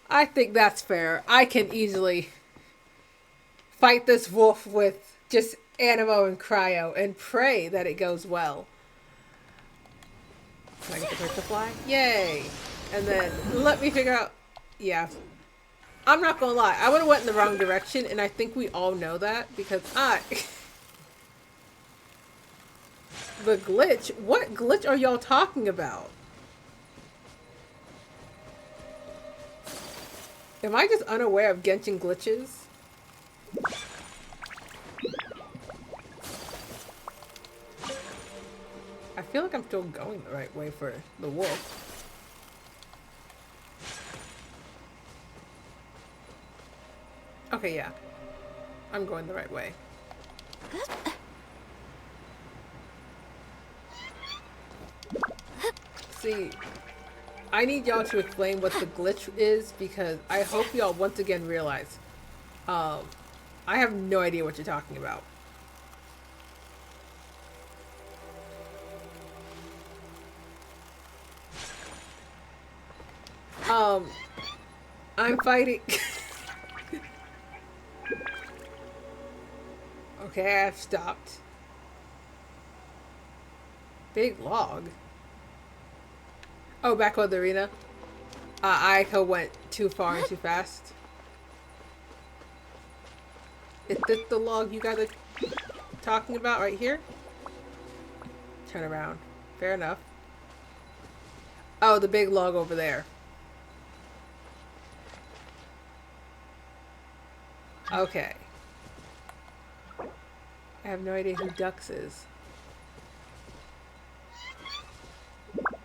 I think that's fair. I can easily fight this wolf with just Animo and Cryo and pray that it goes well. Can I get the bird to fly? Yay! And then let me figure out. Yeah. I'm not gonna lie. I would have went in the wrong direction, and I think we all know that because the glitch? What glitch are y'all talking about? Am I just unaware of Genshin glitches? I feel like I'm still going the right way for the wolf. Okay, yeah. I'm going the right way. See, I need y'all to explain what the glitch is because I hope y'all once again realize I have no idea what you're talking about. I'm fighting. Okay, I've stopped. Big log. Oh, back on the arena. Aiko went too far and too fast. Is this the log you guys are talking about right here? Turn around. Fair enough. Oh, the big log over there. Okay. I have no idea who Dux is.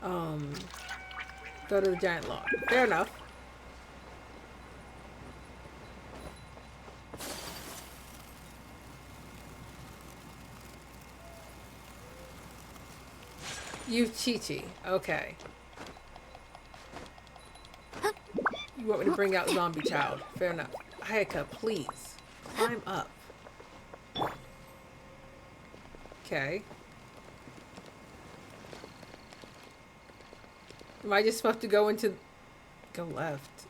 Go to the giant log. Fair enough. You Chi-Chi. Okay. You want me to bring out Zombie Child. Fair enough. Hayaka, please. Climb up. Okay. Am I just supposed to go into... Go left.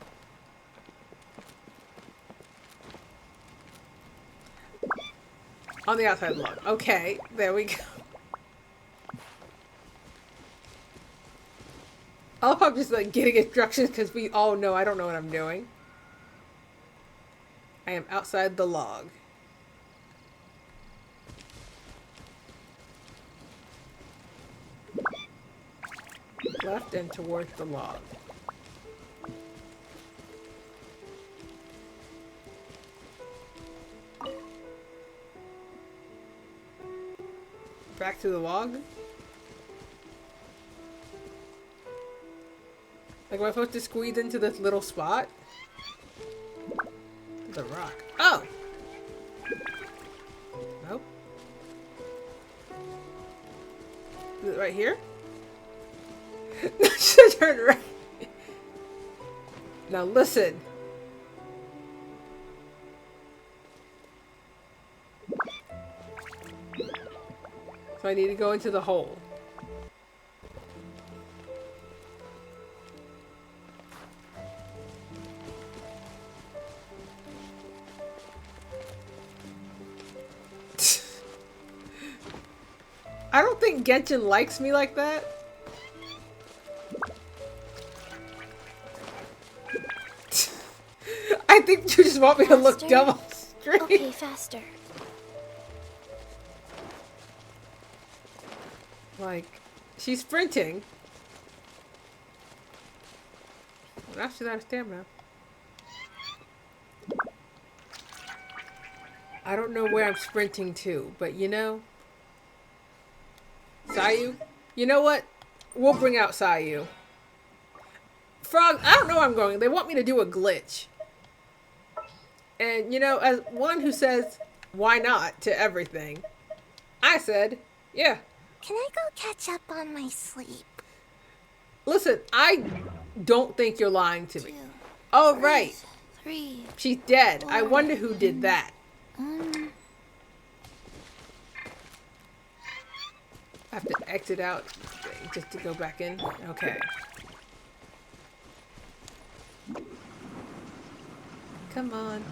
On the outside log. Okay, there we go. I love how I'm just like getting instructions because we all know I don't know what I'm doing. I am outside the log. Left and towards the log. Back to the log? Like, am I supposed to squeeze into this little spot? The rock. Oh! Nope. Is it right here? Should turn right. Now listen. So I need to go into the hole. I don't think Genshin likes me like that. I think you just want me to look dumb on stream.
Okay, faster.
Like, she's sprinting. Well, now she's out of stamina. I don't know where I'm sprinting to, but you know, Sayu, you know what? We'll bring out Sayu. Frog, I don't know where I'm going. They want me to do a glitch. And, you know, as one who says, why not, to everything, I said, yeah.
Can I go catch up on my sleep?
Listen, I don't think you're lying to me. Oh, right.
3.
She's dead. I wonder who did that. I have to exit out just to go back in. Okay. Come on.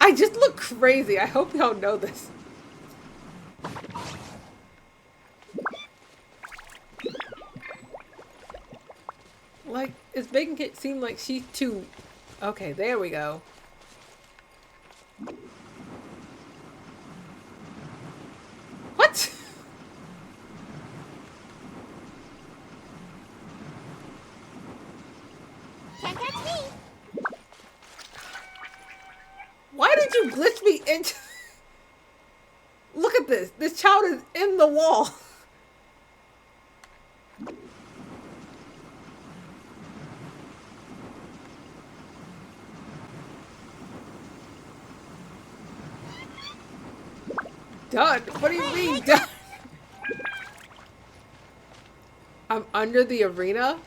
I just look crazy. I hope y'all know this. Like, it's making it seem like she's too... Okay, there we go. What?
Can't catch me.
Why did you glitch me into... Look at this. This child is in the wall. Done? What do you mean done? I'm under the arena?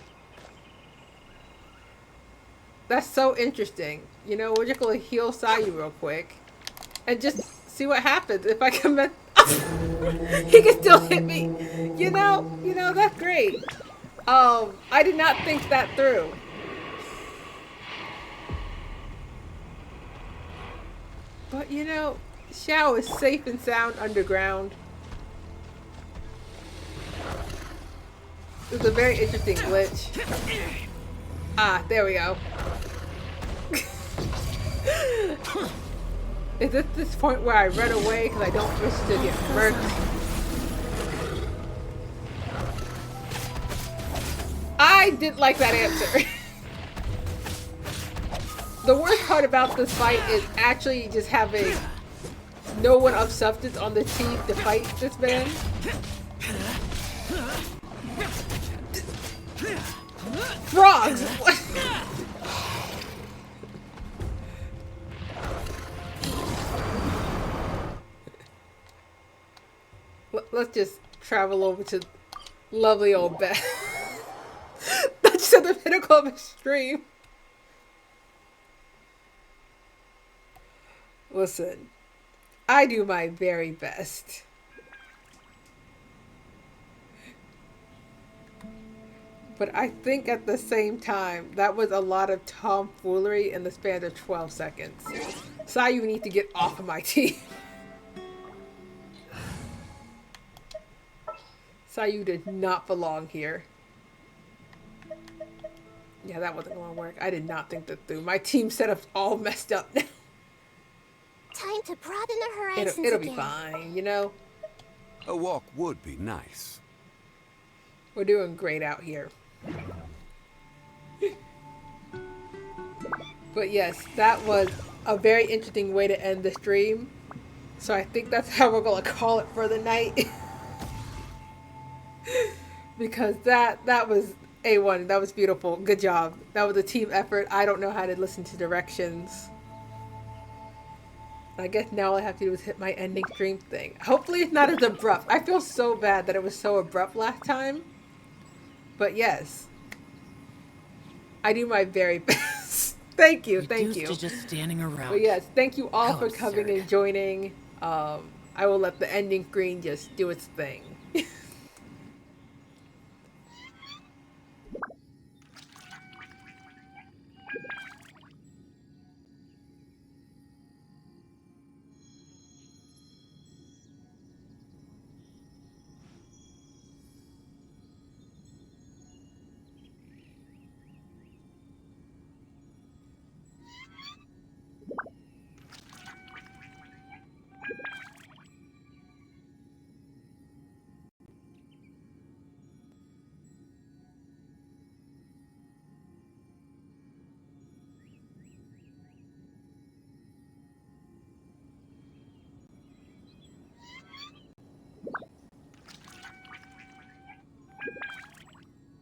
That's so interesting. You know, we're just gonna heal Sayu real quick. And just see what happens if I commit. He can still hit me. You know, that's great. I did not think that through. But you know, Xiao is safe and sound underground. It's a very interesting glitch. Ah, there we go. Is this this point where I run away because I don't wish to get murdered? I didn't like that answer. The worst part about this fight is actually just having no one of substance on the team to fight this man. Frogs! Let's just travel over to lovely old Beth. That's just the pinnacle of extreme. Listen, I do my very best. But I think at the same time, that was a lot of tomfoolery in the span of 12 seconds. Sayu, you need to get off of my team. Sayu did not belong here. Yeah, that wasn't going to work. I did not think that through. My team setup's all messed up now.
Time to broaden the horizons
It'll be
again.
fine, you know?
A walk would be nice.
We're doing great out here. But yes, that was a very interesting way to end the stream. So I think that's how we're going to call it for the night. Because that was A1. That was beautiful. Good job. That was a team effort. I don't know how to listen to directions. I guess now all I have to do is hit my ending stream thing. Hopefully it's not as abrupt. I feel so bad that it was so abrupt last time. But yes, I do my very best. Thank you, thank
Reduced
you.
to just standing around.
But yes, thank you all
How
for coming
absurd.
and joining. I will let the ending screen just do its thing.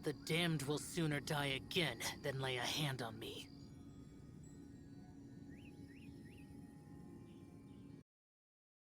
The damned will sooner die again than lay a hand on me.